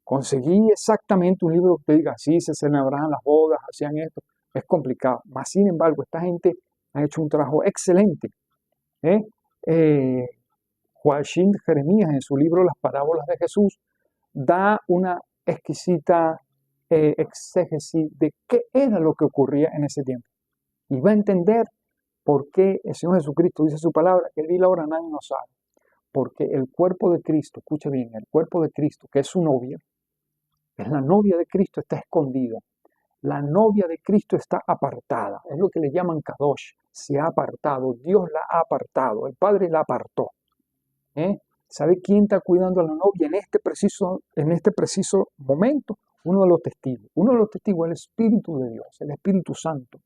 conseguí exactamente un libro que diga, así se celebraban las bodas, hacían esto, es complicado. Mas, sin embargo, esta gente ha hecho un trabajo excelente. Joachim Jeremías, en su libro Las Parábolas de Jesús, da una exquisita exégesis de qué era lo que ocurría en ese tiempo. Y va a entender por qué el Señor Jesucristo dice su palabra, que Él y la hora nadie no sabe. Porque el cuerpo de Cristo, escuche bien, el cuerpo de Cristo, que es su novia, es la novia de Cristo, está escondida. La novia de Cristo está apartada. Es lo que le llaman Kadosh. Se ha apartado. Dios la ha apartado. El Padre la apartó. ¿Sabe quién está cuidando a la novia en este preciso momento? Uno de los testigos. Uno de los testigos es el Espíritu de Dios, el Espíritu Santo.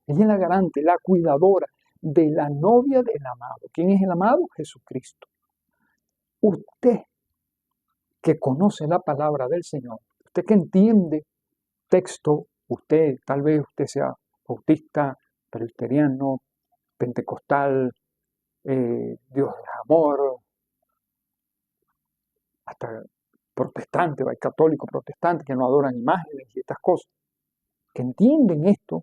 Ella es la garante, la cuidadora de la novia del amado. ¿Quién es el amado? Jesucristo. Usted que conoce la palabra del Señor, usted que entiende texto, tal vez usted sea bautista, presbiteriano, pentecostal, Dios es amor, hasta protestante, hay católicos protestantes que no adoran imágenes y estas cosas, que entienden esto,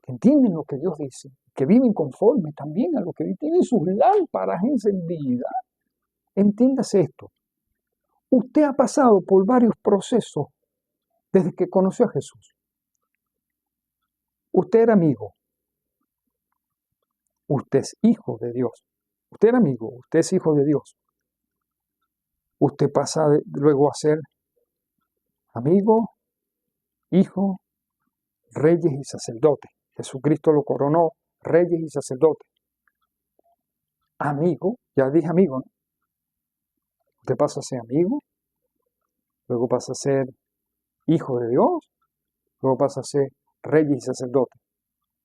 que entienden lo que Dios dice, que viven conforme también a lo que dice, tienen sus lámparas encendidas. Entiéndase esto. Usted ha pasado por varios procesos desde que conoció a Jesús. Usted era amigo. Usted es hijo de Dios. Usted era amigo, usted es hijo de Dios. Usted pasa luego a ser amigo, hijo, reyes y sacerdotes. Jesucristo lo coronó reyes y sacerdotes. Amigo, ya dije amigo, ¿no? Usted pasa a ser amigo, luego pasa a ser hijo de Dios, luego pasa a ser reyes y sacerdotes.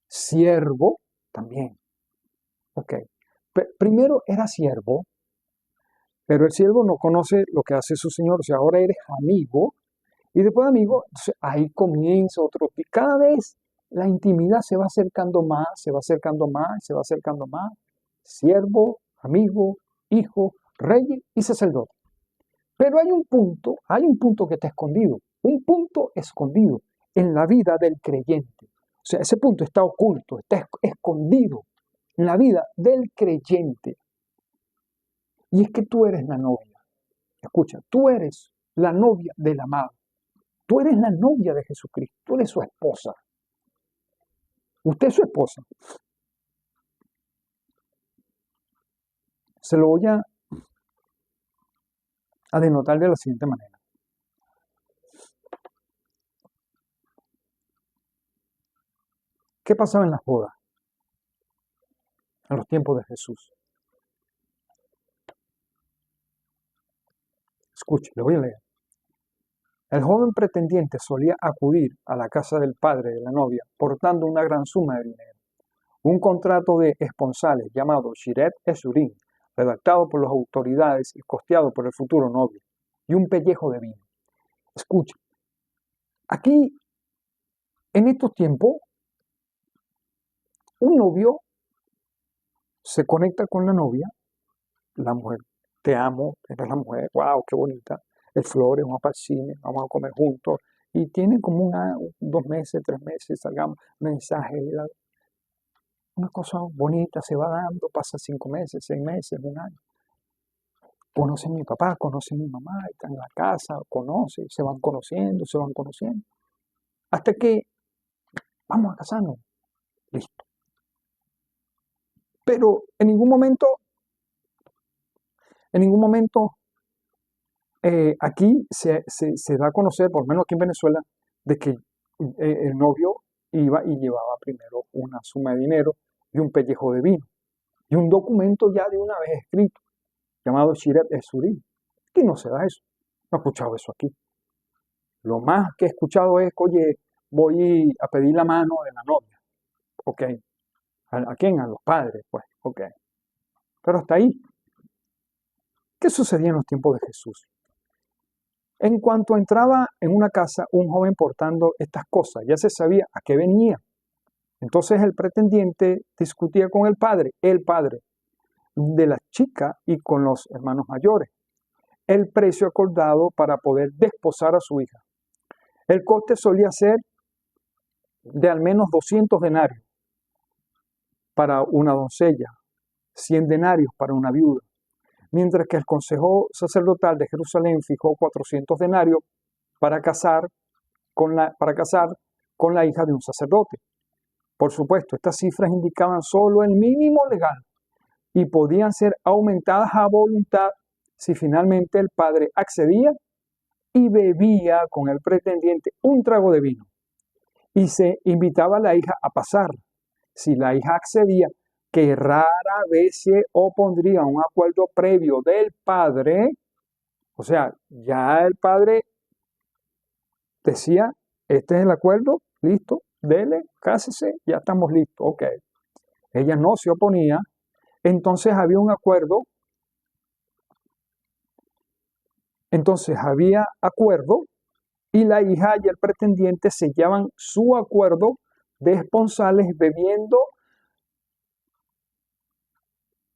Siervo también. Ok. Primero era siervo, pero el siervo no conoce lo que hace su señor. O sea, ahora eres amigo. Y después de amigo, entonces ahí comienza otro. Cada vez la intimidad se va acercando más, se va acercando más, se va acercando más. Siervo, amigo, hijo, rey y sacerdote. Pero hay un punto que está escondido. Un punto escondido en la vida del creyente. O sea, ese punto está oculto, está escondido en la vida del creyente. Y es que tú eres la novia. Escucha, tú eres la novia del amado. Tú eres la novia de Jesucristo. Tú eres su esposa. Usted es su esposa. Se lo voy a denotar de la siguiente manera. ¿Qué pasaba en las bodas? En los tiempos de Jesús. Escuche, le voy a leer. El joven pretendiente solía acudir a la casa del padre de la novia portando una gran suma de dinero. Un contrato de esponsales llamado Shiret Esurim, redactado por las autoridades y costeado por el futuro novio, y un pellejo de vino. Escuche, Aquí, en estos tiempos, un novio se conecta con la mujer, te amo, eres la mujer, wow, qué bonita, el flores, vamos para el cine, vamos a comer juntos, y tienen como 2 meses, 3 meses, salgamos, mensajes, una cosa bonita se va dando, pasa 5 meses, 6 meses, un año. Conoce a mi papá, conoce a mi mamá, están en la casa, conoce, se van conociendo, hasta que vamos a casarnos, listo. Pero en ningún momento aquí se da a conocer, por lo menos aquí en Venezuela, de que el novio iba y llevaba primero una suma de dinero y un pellejo de vino y un documento ya de una vez escrito llamado Shiret Esurim. Aquí no se da eso. No he escuchado eso aquí. Lo más que he escuchado es, oye, voy a pedir la mano de la novia. Ok. ¿A quién? A los padres, pues. Ok. Pero hasta ahí. ¿Qué sucedía en los tiempos de Jesús? En cuanto entraba en una casa un joven portando estas cosas, ya se sabía a qué venía. Entonces el pretendiente discutía con el padre de la chica y con los hermanos mayores, el precio acordado para poder desposar a su hija. El coste solía ser de al menos 200 denarios para una doncella, 100 denarios para una viuda, mientras que el Consejo Sacerdotal de Jerusalén fijó 400 denarios para casar con la hija de un sacerdote. Por supuesto, estas cifras indicaban solo el mínimo legal y podían ser aumentadas a voluntad si finalmente el padre accedía y bebía con el pretendiente un trago de vino y se invitaba a la hija a pasar. Si la hija accedía, que rara vez se opondría a un acuerdo previo del padre, o sea, ya el padre decía, este es el acuerdo, listo, dele, cásese, ya estamos listos, ok. Ella no se oponía, entonces había un acuerdo, y la hija y el pretendiente sellaban su acuerdo de esponsales bebiendo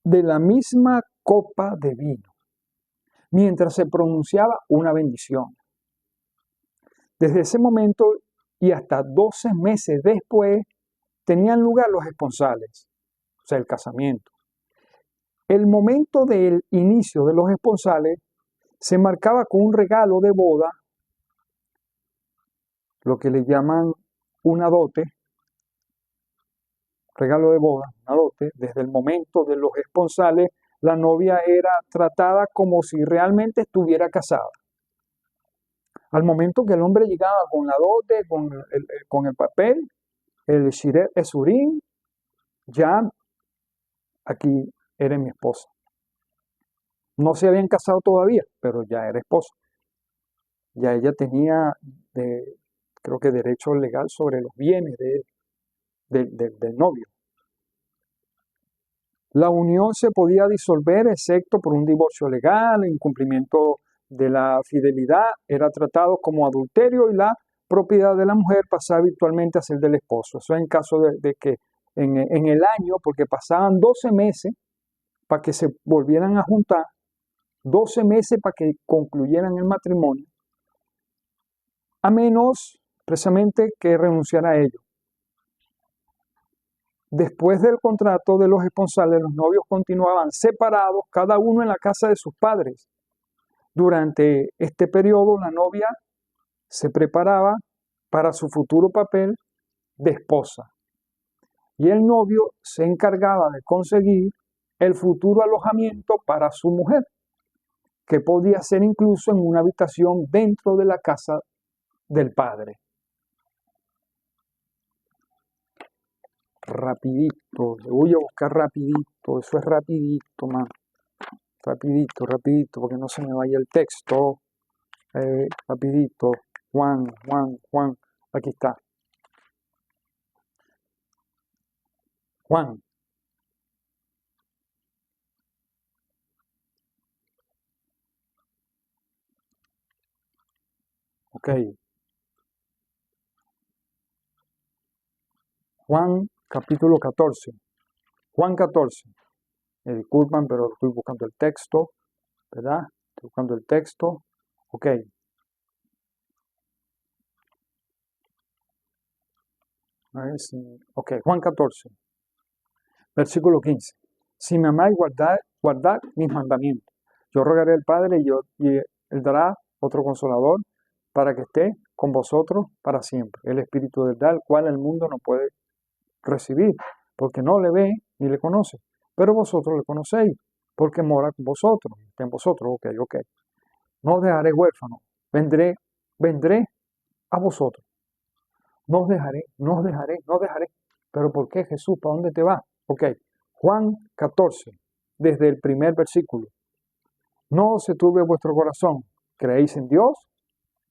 de la misma copa de vino, mientras se pronunciaba una bendición. Desde ese momento y hasta 12 meses después tenían lugar los esponsales, o sea, el casamiento. El momento del inicio de los esponsales se marcaba con un regalo de boda, lo que le llaman una dote, regalo de boda, una dote. Desde el momento de los esponsales, la novia era tratada como si realmente estuviera casada. Al momento que el hombre llegaba con la dote, con el papel, el Shiret Esurim, ya aquí eres mi esposa. No se habían casado todavía, pero ya era esposa. Ya ella tenía, creo que derecho legal sobre los bienes del novio. La unión se podía disolver excepto por un divorcio legal, el incumplimiento de la fidelidad era tratado como adulterio y la propiedad de la mujer pasaba virtualmente a ser del esposo. Eso en caso de que en el año, porque pasaban 12 meses para que se volvieran a juntar, 12 meses para que concluyeran el matrimonio, a menos precisamente que renunciara a ello. Después del contrato de los esponsales, los novios continuaban separados, cada uno en la casa de sus padres. Durante este periodo, la novia se preparaba para su futuro papel de esposa y el novio se encargaba de conseguir el futuro alojamiento para su mujer, que podía ser incluso en una habitación dentro de la casa del padre. Rapidito, le voy a buscar rapidito, eso es rapidito, man. Rapidito, porque no se me vaya el texto. Rapidito, Juan, aquí está. Juan. Ok. Juan capítulo 14. Juan 14. Me disculpan, pero estoy buscando el texto, ¿verdad? Estoy buscando el texto. Ok. A ver si... Ok, Juan 14, versículo 15. Si me amáis, guardad mis mandamientos. Yo rogaré al Padre y Él dará otro consolador para que esté con vosotros para siempre. El Espíritu de verdad, el cual el mundo no puede recibir, porque no le ve ni le conoce. Pero vosotros le conocéis, porque mora con vosotros, está en vosotros. Ok. No os dejaré huérfano, vendré a vosotros. No os dejaré. ¿Pero por qué, Jesús? ¿Para dónde te vas? Ok, Juan 14, desde el primer versículo. No se turbe vuestro corazón. ¿Creéis en Dios?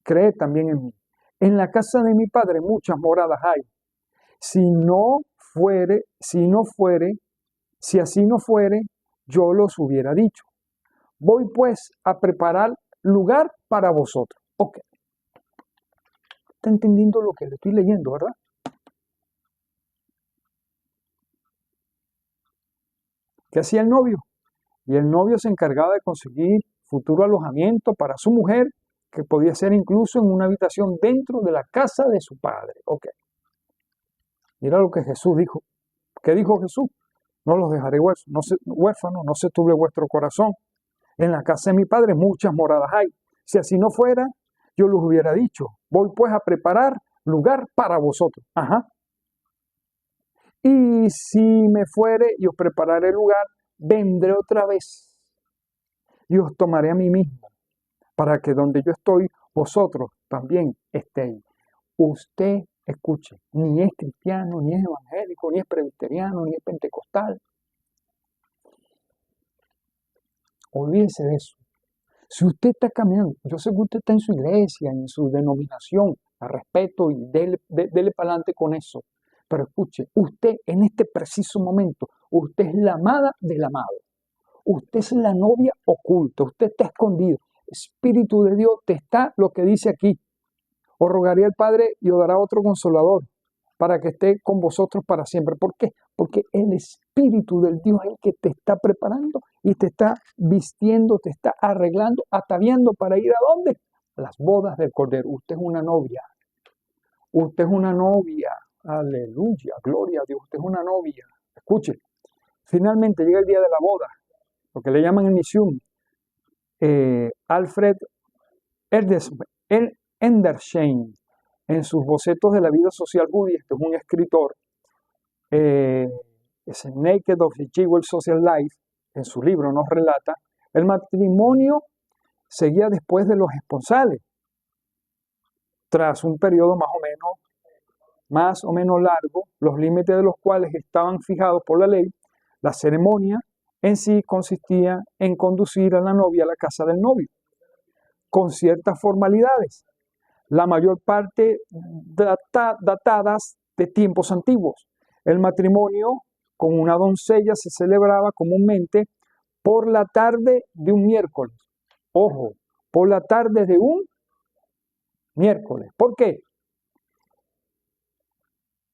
Creed también en mí. En la casa de mi Padre muchas moradas hay. Si así no fuere, yo los hubiera dicho. Voy pues a preparar lugar para vosotros. Ok. ¿Está entendiendo lo que le estoy leyendo, verdad? ¿Qué hacía el novio? Y el novio se encargaba de conseguir futuro alojamiento para su mujer, que podía ser incluso en una habitación dentro de la casa de su padre. Ok. Mira lo que Jesús dijo. ¿Qué dijo Jesús? No los dejaré huérfanos, no se turbe vuestro corazón. En la casa de mi Padre muchas moradas hay. Si así no fuera, yo los hubiera dicho. Voy pues a preparar lugar para vosotros. Ajá. Y si me fuere y os prepararé lugar, vendré otra vez y os tomaré a mí mismo, para que donde yo estoy, vosotros también estéis. Usted, escuche, ni es cristiano, ni es evangélico, ni es presbiteriano, ni es pentecostal. Olvídese de eso. Si usted está caminando, yo sé que usted está en su iglesia, en su denominación, la respeto y dele para adelante con eso. Pero escuche, usted en este preciso momento, usted es la amada del amado. Usted es la novia oculta, usted está escondido. Espíritu de Dios te está, lo que dice aquí. Os rogaré al Padre y os dará otro consolador para que esté con vosotros para siempre. ¿Por qué? Porque el Espíritu del Dios es el que te está preparando y te está vistiendo, te está arreglando, ataviando para ir ¿a dónde? A las bodas del Cordero. Usted es una novia. Usted es una novia. Aleluya, gloria a Dios. Usted es una novia. Escuche, finalmente llega el día de la boda, lo que le llaman en misión. Alfred Edersheim, en sus bocetos de la vida social judía, que es un escritor, es Naked of the Jewish Social Life, en su libro nos relata, el matrimonio seguía después de los esponsales, tras un periodo más o menos largo, los límites de los cuales estaban fijados por la ley. La ceremonia en sí consistía en conducir a la novia a la casa del novio, con ciertas formalidades, la mayor parte datadas de tiempos antiguos. El matrimonio con una doncella se celebraba comúnmente por la tarde de un miércoles. Ojo, por la tarde de un miércoles. ¿Por qué?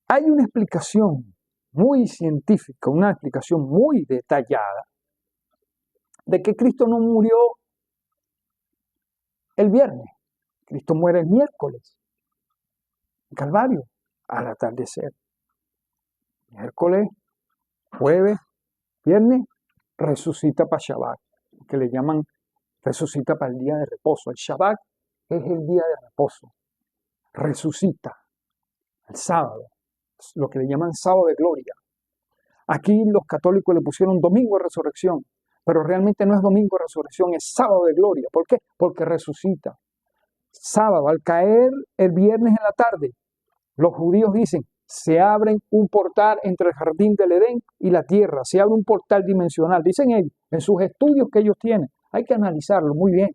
Hay una explicación muy científica, una explicación muy detallada de que Cristo no murió el viernes. Cristo muere el miércoles, en Calvario, al atardecer. Miércoles, jueves, viernes, resucita para Shabbat, que le llaman resucita para el día de reposo. El Shabbat es el día de reposo. Resucita el sábado, lo que le llaman sábado de gloria. Aquí los católicos le pusieron domingo de resurrección, pero realmente no es domingo de resurrección, es sábado de gloria. ¿Por qué? Porque resucita. Sábado, al caer el viernes en la tarde, los judíos dicen, se abre un portal entre el jardín del Edén y la tierra, se abre un portal dimensional. Dicen ellos, en sus estudios que ellos tienen, hay que analizarlo muy bien.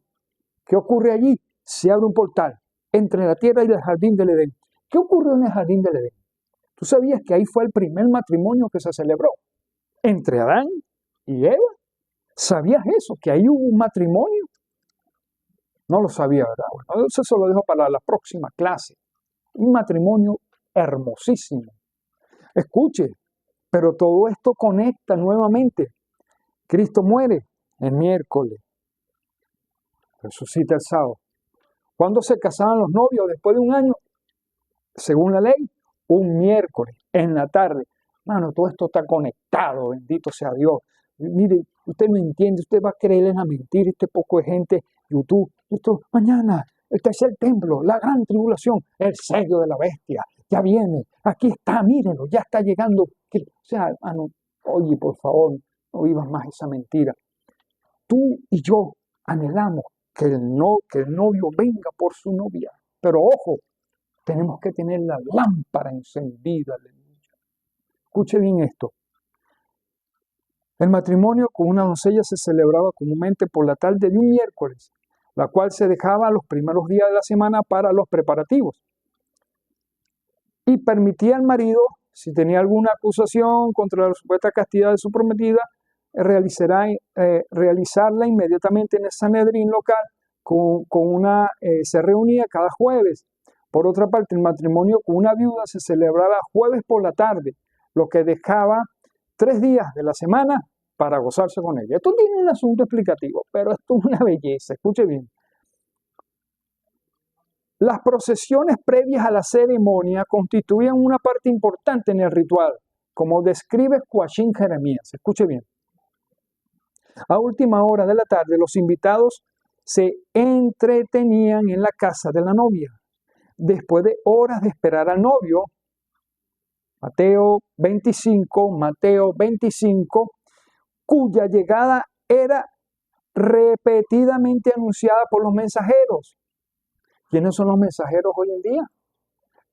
¿Qué ocurre allí? Se abre un portal entre la tierra y el jardín del Edén. ¿Qué ocurrió en el jardín del Edén? ¿Tú sabías que ahí fue el primer matrimonio que se celebró entre Adán y Eva? ¿Sabías eso? ¿Que ahí hubo un matrimonio? No lo sabía, ¿verdad? Bueno, eso se lo dejo para la próxima clase. Un matrimonio hermosísimo. Escuche, pero todo esto conecta nuevamente. Cristo muere el miércoles, resucita el sábado. ¿Cuándo se casaban los novios? Después de un año, según la ley, un miércoles, en la tarde. Mano, todo esto está conectado, bendito sea Dios. Mire, usted no entiende, usted va a creer en la mentira, este poco de gente, YouTube, esto, mañana, el tercer templo, la gran tribulación, el sello de la bestia, ya viene, aquí está, mírenlo, ya está llegando. O sea, hermano, oye, por favor, no vivas más esa mentira. Tú y yo anhelamos que el novio venga por su novia, pero ojo, tenemos que tener la lámpara encendida. Escuche bien esto. El matrimonio con una doncella se celebraba comúnmente por la tarde de un miércoles, la cual se dejaba los primeros días de la semana para los preparativos. Y permitía al marido, si tenía alguna acusación contra la supuesta castidad de su prometida, realizarla inmediatamente en el Sanedrín local, se reunía cada jueves. Por otra parte, el matrimonio con una viuda se celebraba jueves por la tarde, lo que dejaba 3 días de la semana para gozarse con ella. Esto tiene un asunto explicativo, pero esto es una belleza. Escuche bien. Las procesiones previas a la ceremonia constituían una parte importante en el ritual, como describe Joachim Jeremías. Escuche bien. A última hora de la tarde, los invitados se entretenían en la casa de la novia. Después de horas de esperar al novio, Mateo 25, cuya llegada era repetidamente anunciada por los mensajeros. ¿Quiénes son los mensajeros hoy en día?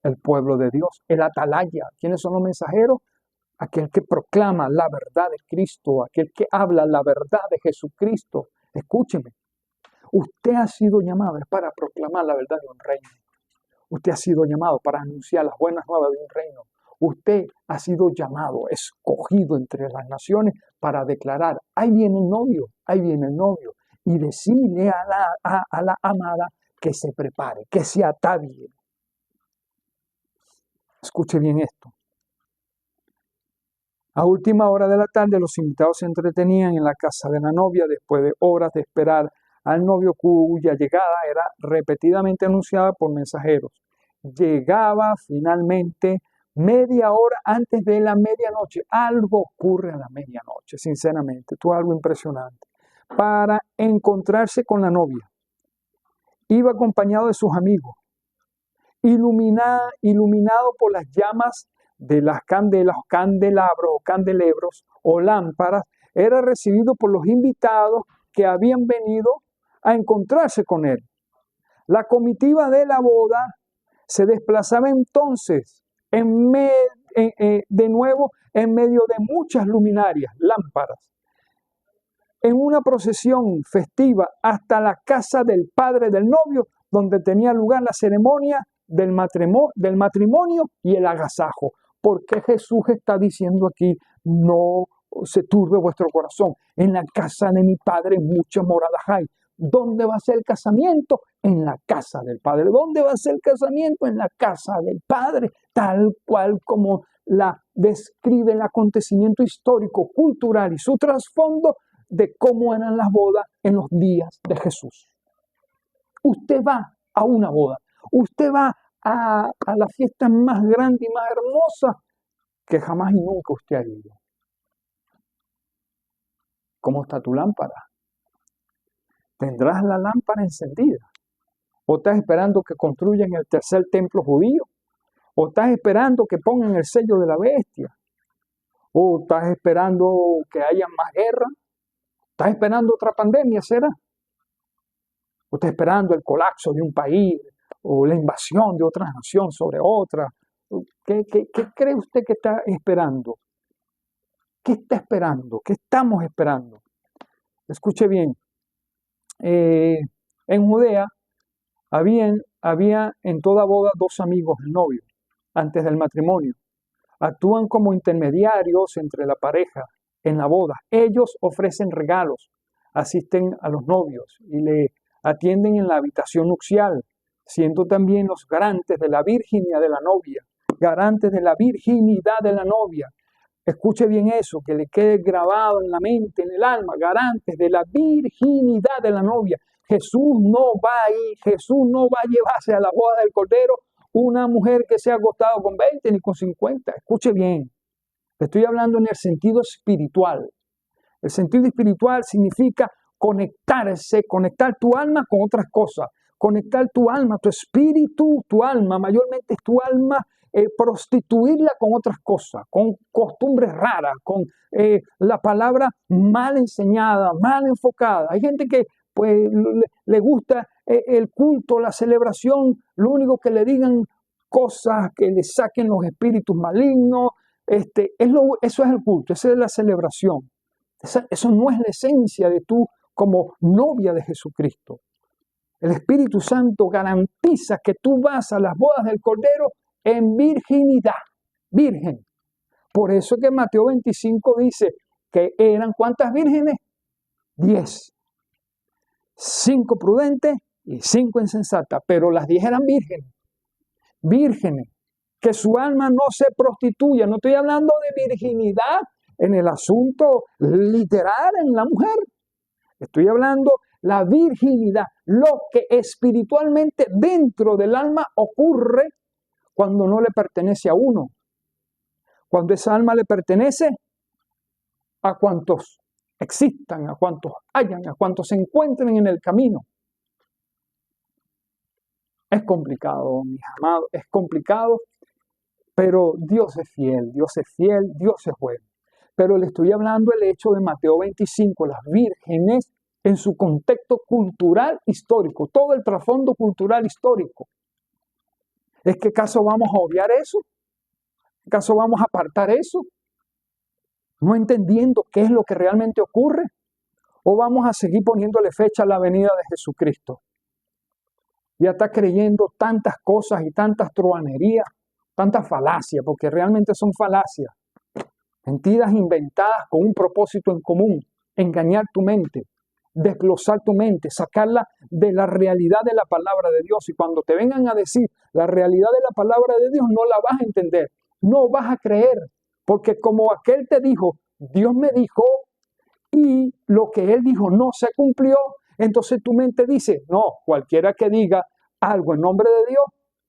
El pueblo de Dios, el atalaya. ¿Quiénes son los mensajeros? Aquel que proclama la verdad de Cristo, aquel que habla la verdad de Jesucristo. Escúcheme, usted ha sido llamado para proclamar la verdad de un reino. Usted ha sido llamado para anunciar las buenas nuevas de un reino. Usted ha sido llamado, escogido entre las naciones para declarar, ahí viene el novio, ahí viene el novio. Y decirle a la amada que se prepare, que se atavie. Escuche bien esto. A última hora de la tarde, los invitados se entretenían en la casa de la novia después de horas de esperar al novio cuya llegada era repetidamente anunciada por mensajeros. Llegaba finalmente media hora antes de la medianoche. Algo ocurre a la medianoche, sinceramente, esto es algo impresionante. Para encontrarse con la novia. Iba acompañado de sus amigos, iluminado por las llamas de las candelabros o lámparas, era recibido por los invitados que habían venido a encontrarse con él. La comitiva de la boda se desplazaba entonces de nuevo en medio de muchas luminarias, lámparas, en una procesión festiva hasta la casa del padre del novio, donde tenía lugar la ceremonia del matrimonio y el agasajo. ¿Por qué Jesús está diciendo aquí, no se turbe vuestro corazón? En la casa de mi padre muchas moradas hay. ¿Dónde va a ser el casamiento? En la casa del Padre. ¿Dónde va a ser el casamiento? En la casa del Padre, tal cual como la describe el acontecimiento histórico, cultural y su trasfondo de cómo eran las bodas en los días de Jesús. Usted va a una boda, usted va a la fiesta más grande y más hermosa que jamás y nunca usted ha ido. ¿Cómo está tu lámpara? ¿Tendrás la lámpara encendida? ¿O estás esperando que construyan el tercer templo judío? ¿O estás esperando que pongan el sello de la bestia? ¿O estás esperando que haya más guerra? ¿Estás esperando otra pandemia, será? ¿O estás esperando el colapso de un país o la invasión de otra nación sobre otra? ¿Qué cree usted que está esperando? ¿Qué está esperando? ¿Qué estamos esperando? Escuche bien. En Judea había en toda boda 2 amigos del novio antes del matrimonio. Actúan como intermediarios entre la pareja en la boda. Ellos ofrecen regalos, asisten a los novios y le atienden en la habitación nupcial, siendo también los garantes de la virginidad de la novia. garantes de la virginidad de la novia. Escuche bien eso, que le quede grabado en la mente, en el alma, garantes de la virginidad de la novia. Jesús no va a ir, Jesús no va a llevarse a la boda del Cordero una mujer que se ha acostado con 20 ni con 50. Escuche bien, le estoy hablando en el sentido espiritual. El sentido espiritual significa conectarse, conectar tu alma con otras cosas, conectar tu alma, tu espíritu, tu alma, mayormente tu alma, prostituirla con otras cosas, con costumbres raras, con la palabra mal enseñada, mal enfocada. Hay gente que pues le gusta el culto, la celebración, lo único que le digan cosas que le saquen los espíritus malignos. Eso es el culto, esa es la celebración. Eso no es la esencia de tú como novia de Jesucristo. El Espíritu Santo garantiza que tú vas a las bodas del Cordero en virginidad, virgen. Por eso que Mateo 25 dice que eran ¿cuántas vírgenes? 10. 5 prudentes y 5 insensatas, pero las 10 eran vírgenes. Vírgenes, que su alma no se prostituya. No estoy hablando de virginidad en el asunto literal en la mujer. Estoy hablando la virginidad, lo que espiritualmente dentro del alma ocurre cuando no le pertenece a uno. Cuando esa alma le pertenece a cuantos existan, a cuantos hayan, a cuantos se encuentren en el camino. Es complicado, mis amados, es complicado, pero Dios es fiel, Dios es fiel, Dios es bueno. Pero le estoy hablando del hecho de Mateo 25, las vírgenes en su contexto cultural histórico, todo el trasfondo cultural histórico. ¿Es que acaso vamos a obviar eso? ¿Acaso vamos a apartar eso? ¿No entendiendo qué es lo que realmente ocurre? ¿O vamos a seguir poniéndole fecha a la venida de Jesucristo? Ya está creyendo tantas cosas y tantas truanerías, tantas falacias, porque realmente son falacias. Mentiras inventadas con un propósito en común, engañar tu mente, desglosar tu mente, sacarla de la realidad de la palabra de Dios. Y cuando te vengan a decir la realidad de la palabra de Dios, no la vas a entender, no vas a creer, porque como aquel te dijo, Dios me dijo, y lo que él dijo no se cumplió, entonces tu mente dice, no, cualquiera que diga algo en nombre de Dios,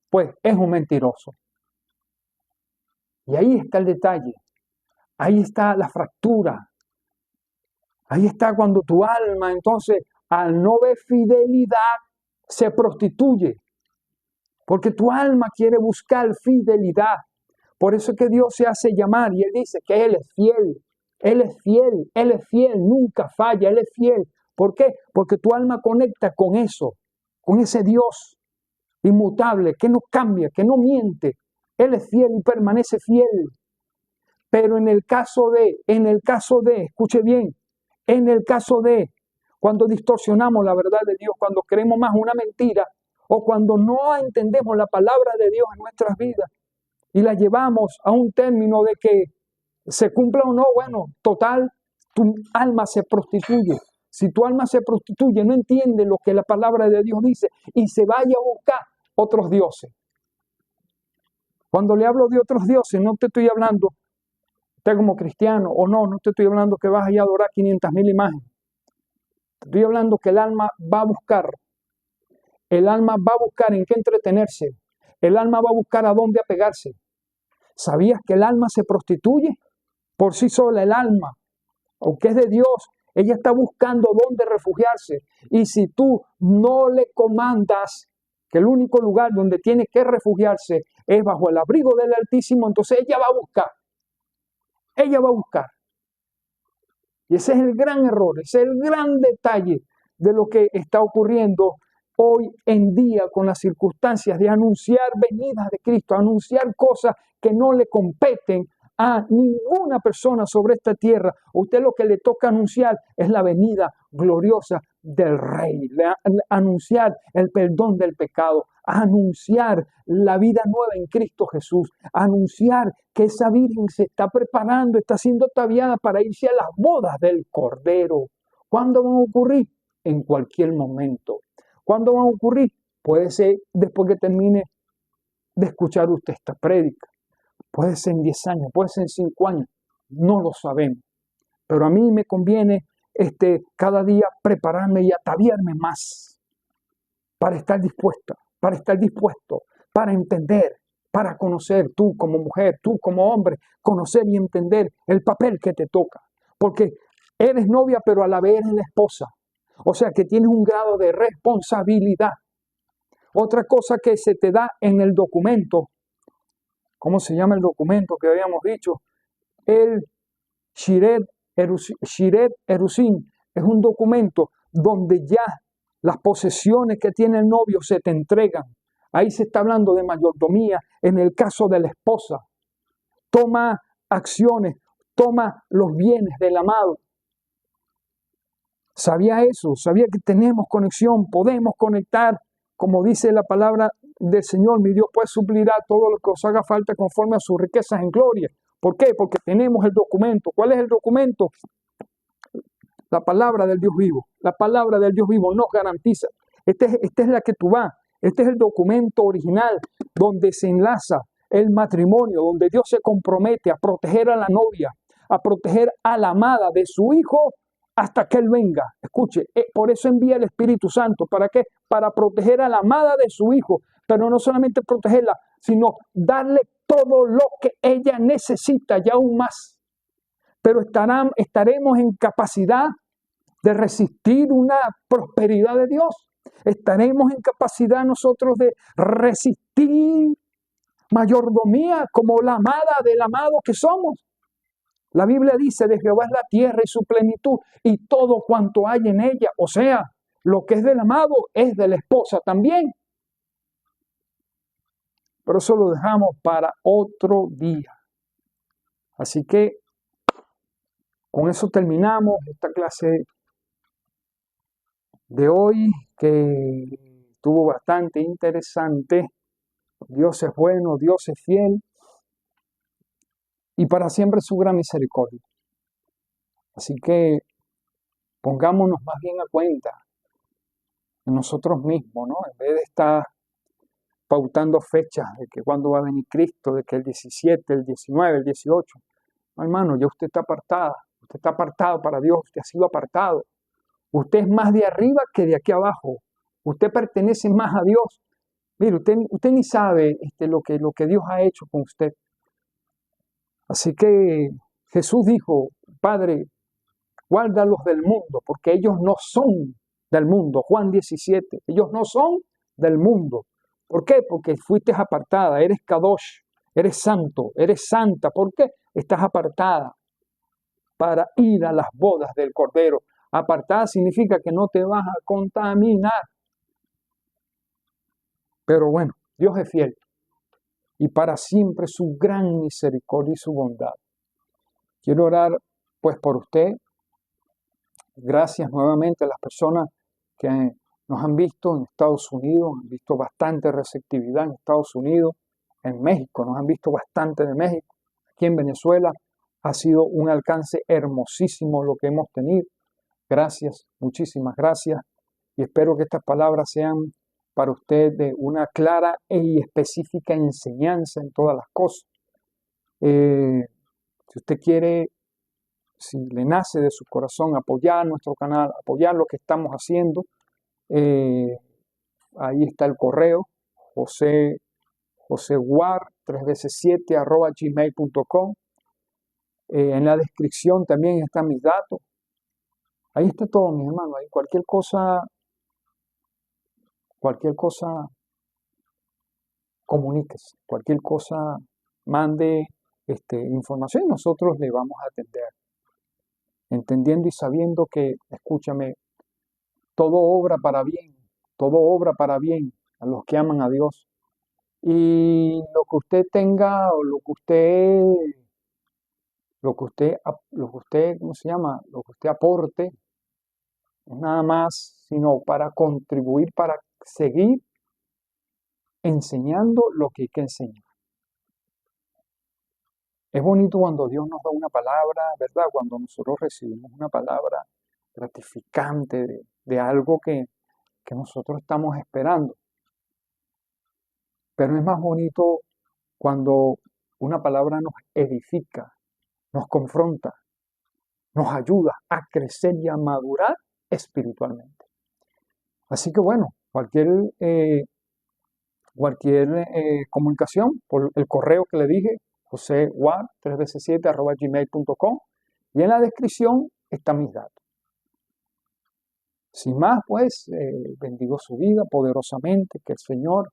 pues es un mentiroso. Y ahí está el detalle. Ahí está la fractura. Ahí está cuando tu alma, entonces, al no ver fidelidad, se prostituye. Porque tu alma quiere buscar fidelidad. Por eso es que Dios se hace llamar y Él dice que Él es fiel. Él es fiel, Él es fiel, nunca falla, Él es fiel. ¿Por qué? Porque tu alma conecta con eso, con ese Dios inmutable, que no cambia, que no miente. Él es fiel y permanece fiel. Pero en el caso de, escuche bien, en el caso de cuando distorsionamos la verdad de Dios, cuando creemos más una mentira, o cuando no entendemos la palabra de Dios en nuestras vidas y la llevamos a un término de que se cumpla o no, bueno, total, tu alma se prostituye. Si tu alma se prostituye, no entiende lo que la palabra de Dios dice y se vaya a buscar otros dioses. Cuando le hablo de otros dioses, no te estoy hablando usted como cristiano, o no te estoy hablando que vas a ir a adorar 500,000 imágenes. Te estoy hablando que el alma va a buscar en qué entretenerse. El alma va a buscar a dónde apegarse. ¿Sabías que el alma se prostituye? Por sí sola el alma, aunque es de Dios, ella está buscando dónde refugiarse. Y si tú no le comandas que el único lugar donde tiene que refugiarse es bajo el abrigo del Altísimo, entonces ella va a buscar. Ella va a buscar. Y ese es el gran error, ese es el gran detalle de lo que está ocurriendo hoy en día con las circunstancias de anunciar venidas de Cristo, anunciar cosas que no le competen a ninguna persona sobre esta tierra. A usted lo que le toca anunciar es la venida gloriosa del Rey, anunciar el perdón del pecado, anunciar la vida nueva en Cristo Jesús, anunciar que esa Virgen se está preparando, está siendo ataviada para irse a las bodas del Cordero. ¿Cuándo van a ocurrir? En cualquier momento. ¿Cuándo van a ocurrir? Puede ser después que termine de escuchar usted esta prédica. puede ser en 10 años, puede ser en 5 años, no lo sabemos. Pero a mí me conviene cada día prepararme y ataviarme más para estar dispuesto, para entender, para conocer, tú como mujer, tú como hombre, conocer y entender el papel que te toca. Porque eres novia, pero a la vez eres la esposa. O sea que tienes un grado de responsabilidad. Otra cosa que se te da en el documento, ¿cómo se llama el documento que habíamos dicho? El Shiret Erusin es un documento donde ya las posesiones que tiene el novio se te entregan. Ahí se está hablando de mayordomía en el caso de la esposa. Toma acciones, toma los bienes del amado. Sabía eso, sabía que tenemos conexión, podemos conectar, como dice la palabra del Señor, mi Dios pues suplirá todo lo que os haga falta conforme a sus riquezas en gloria. ¿Por qué? Porque tenemos el documento. ¿Cuál es el documento? La palabra del Dios vivo. La palabra del Dios vivo nos garantiza. Esta es la que tú vas. Este es el documento original donde se enlaza el matrimonio, donde Dios se compromete a proteger a la novia, a proteger a la amada de su hijo hasta que Él venga. Escuche, por eso envía el Espíritu Santo. ¿Para qué? Para proteger a la amada de su hijo. Pero no solamente protegerla, sino darle todo lo que ella necesita y aún más. Pero estaremos en capacidad de resistir una prosperidad de Dios. Estaremos en capacidad nosotros de resistir mayordomía como la amada del amado que somos. La Biblia dice, de Jehová es la tierra y su plenitud y todo cuanto hay en ella. O sea, lo que es del amado es de la esposa también. Pero eso lo dejamos para otro día. Así que con eso terminamos esta clase de hoy, que estuvo bastante interesante. Dios es bueno, Dios es fiel y para siempre su gran misericordia. Así que pongámonos más bien a cuenta de nosotros mismos, ¿no? En vez de estar pautando fechas de que cuándo va a venir Cristo, de que el 17, el 19, el 18. No, hermano, ya usted está apartado para Dios, usted ha sido apartado. Usted es más de arriba que de aquí abajo. Usted pertenece más a Dios. Mire, usted ni sabe lo que Dios ha hecho con usted. Así que Jesús dijo, Padre, guárdalos del mundo, porque ellos no son del mundo. Juan 17, ellos no son del mundo. ¿Por qué? Porque fuiste apartada, eres kadosh, eres santo, eres santa. ¿Por qué? Estás apartada para ir a las bodas del Cordero. Apartada significa que no te vas a contaminar. Pero bueno, Dios es fiel y para siempre su gran misericordia y su bondad. Quiero orar pues por usted. Gracias nuevamente a las personas que nos han visto en Estados Unidos, han visto bastante receptividad en Estados Unidos, en México, nos han visto bastante de México. Aquí en Venezuela ha sido un alcance hermosísimo lo que hemos tenido. Gracias, muchísimas gracias. Y espero que estas palabras sean para usted de una clara y específica enseñanza en todas las cosas. Si usted quiere, si le nace de su corazón apoyar nuestro canal, apoyar lo que estamos haciendo, ahí está el correo, josewar3veces7@gmail.com. En la descripción también están mis datos. Ahí está todo, mis hermanos. Ahí cualquier cosa, comuníquese, cualquier cosa, mande información y nosotros le vamos a atender. Entendiendo y sabiendo que, escúchame, todo obra para bien a los que aman a Dios. Y lo que usted tenga o lo que usted, ¿cómo se llama? Lo que usted aporte, es nada más sino para contribuir, para seguir enseñando lo que hay que enseñar. Es bonito cuando Dios nos da una palabra, ¿verdad? Cuando nosotros recibimos una palabra gratificante de algo que nosotros estamos esperando. Pero es más bonito cuando Una palabra nos edifica, nos confronta, nos ayuda a crecer y a madurar espiritualmente. Así que bueno, cualquier comunicación por el correo que le dije, josewar3veces7@gmail.com, y en la descripción están mis datos. Sin más, pues, bendigo su vida poderosamente, que el Señor,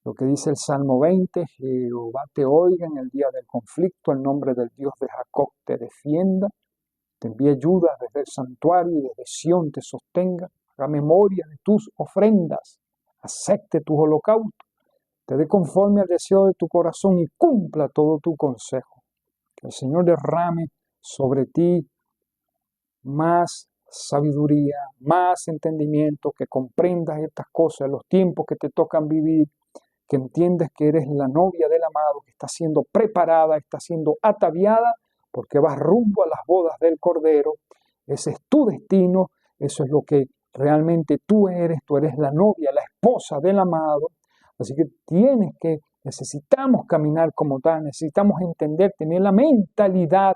lo que dice el Salmo 20, Jehová te oiga en el día del conflicto, el nombre del Dios de Jacob te defienda, te envíe ayuda desde el santuario y desde Sión te sostenga, haga memoria de tus ofrendas, acepte tus holocaustos, te dé conforme al deseo de tu corazón y cumpla todo tu consejo. Que el Señor derrame sobre ti más sabiduría, más entendimiento, que comprendas estas cosas, los tiempos que te tocan vivir, que entiendes que eres la novia del amado, que está siendo preparada, está siendo ataviada, porque vas rumbo a las bodas del Cordero. Ese es tu destino, eso es lo que realmente tú eres la novia, la esposa del amado. Así que necesitamos caminar como tal, necesitamos entender, tener la mentalidad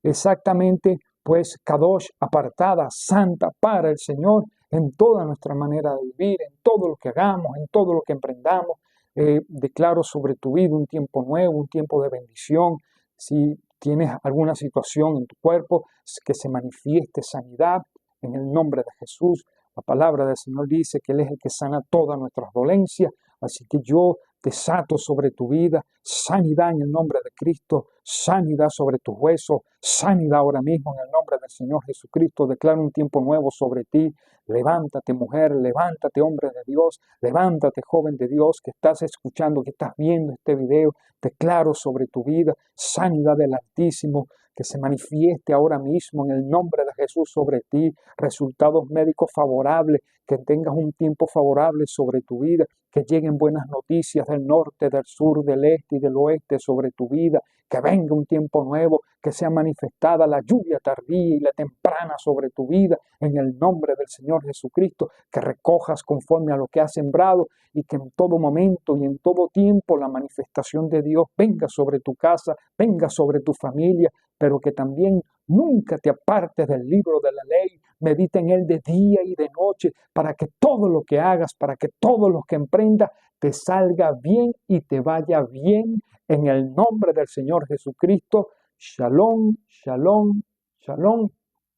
exactamente, pues, Kadosh, apartada, santa para el Señor, en toda nuestra manera de vivir, en todo lo que hagamos, en todo lo que emprendamos. Declaro sobre tu vida un tiempo nuevo, un tiempo de bendición. Si tienes alguna situación en tu cuerpo, que se manifieste sanidad en el nombre de Jesús. La palabra del Señor dice que Él es el que sana todas nuestras dolencias. Así que yo desato sobre tu vida sanidad en el nombre de Cristo, sanidad sobre tus huesos, sanidad ahora mismo en el nombre del Señor Jesucristo. Declaro un tiempo nuevo sobre ti. Levántate, mujer, levántate, hombre de Dios, levántate, joven de Dios, que estás escuchando, que estás viendo este video. Declaro sobre tu vida sanidad del Altísimo, que se manifieste ahora mismo en el nombre de Jesús sobre ti, resultados médicos favorables, que tengas un tiempo favorable sobre tu vida, que lleguen buenas noticias del norte, del sur, del este y del oeste sobre tu vida, que venga un tiempo nuevo, que sea manifestada la lluvia tardía y la temprana sobre tu vida, en el nombre del Señor Jesucristo, que recojas conforme a lo que has sembrado y que en todo momento y en todo tiempo la manifestación de Dios venga sobre tu casa, venga sobre tu familia, pero que también nunca te apartes del libro de la ley, medita en él de día y de noche, para que todo lo que hagas, para que todo lo que emprendas, te salga bien y te vaya bien, en el nombre del Señor Jesucristo. Shalom, shalom, shalom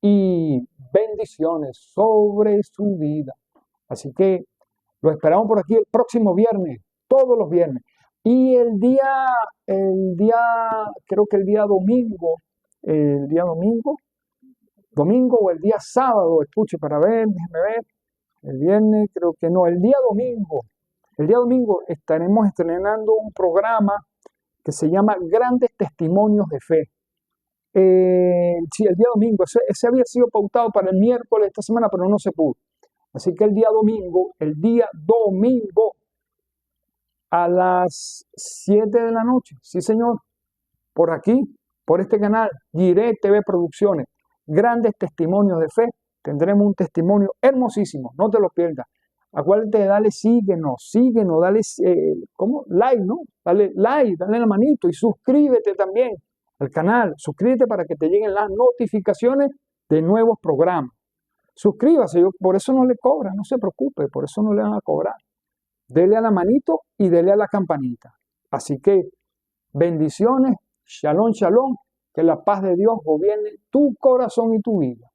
y bendiciones sobre su vida. Así que lo esperamos por aquí el próximo viernes, todos los viernes. Y creo que el día domingo o el día sábado, escuche para ver, déjeme ver, el viernes creo que no, el día domingo estaremos estrenando un programa que se llama Grandes Testimonios de Fe. Sí, el día domingo, ese había sido pautado para el miércoles de esta semana, pero no se pudo. Así que el día domingo a las 7 de la noche, sí señor, por aquí, por este canal, Jireh TV Producciones, Grandes Testimonios de Fe, tendremos un testimonio hermosísimo, no te lo pierdas. Acuérdate de darle síguenos, dale like, ¿no? Dale like, dale la manito y suscríbete también al canal. Suscríbete para que te lleguen las notificaciones de nuevos programas. Suscríbase, por eso no le cobran, no se preocupe, por eso no le van a cobrar. Dele a la manito y dele a la campanita. Así que bendiciones, shalom, shalom, que la paz de Dios gobierne tu corazón y tu vida.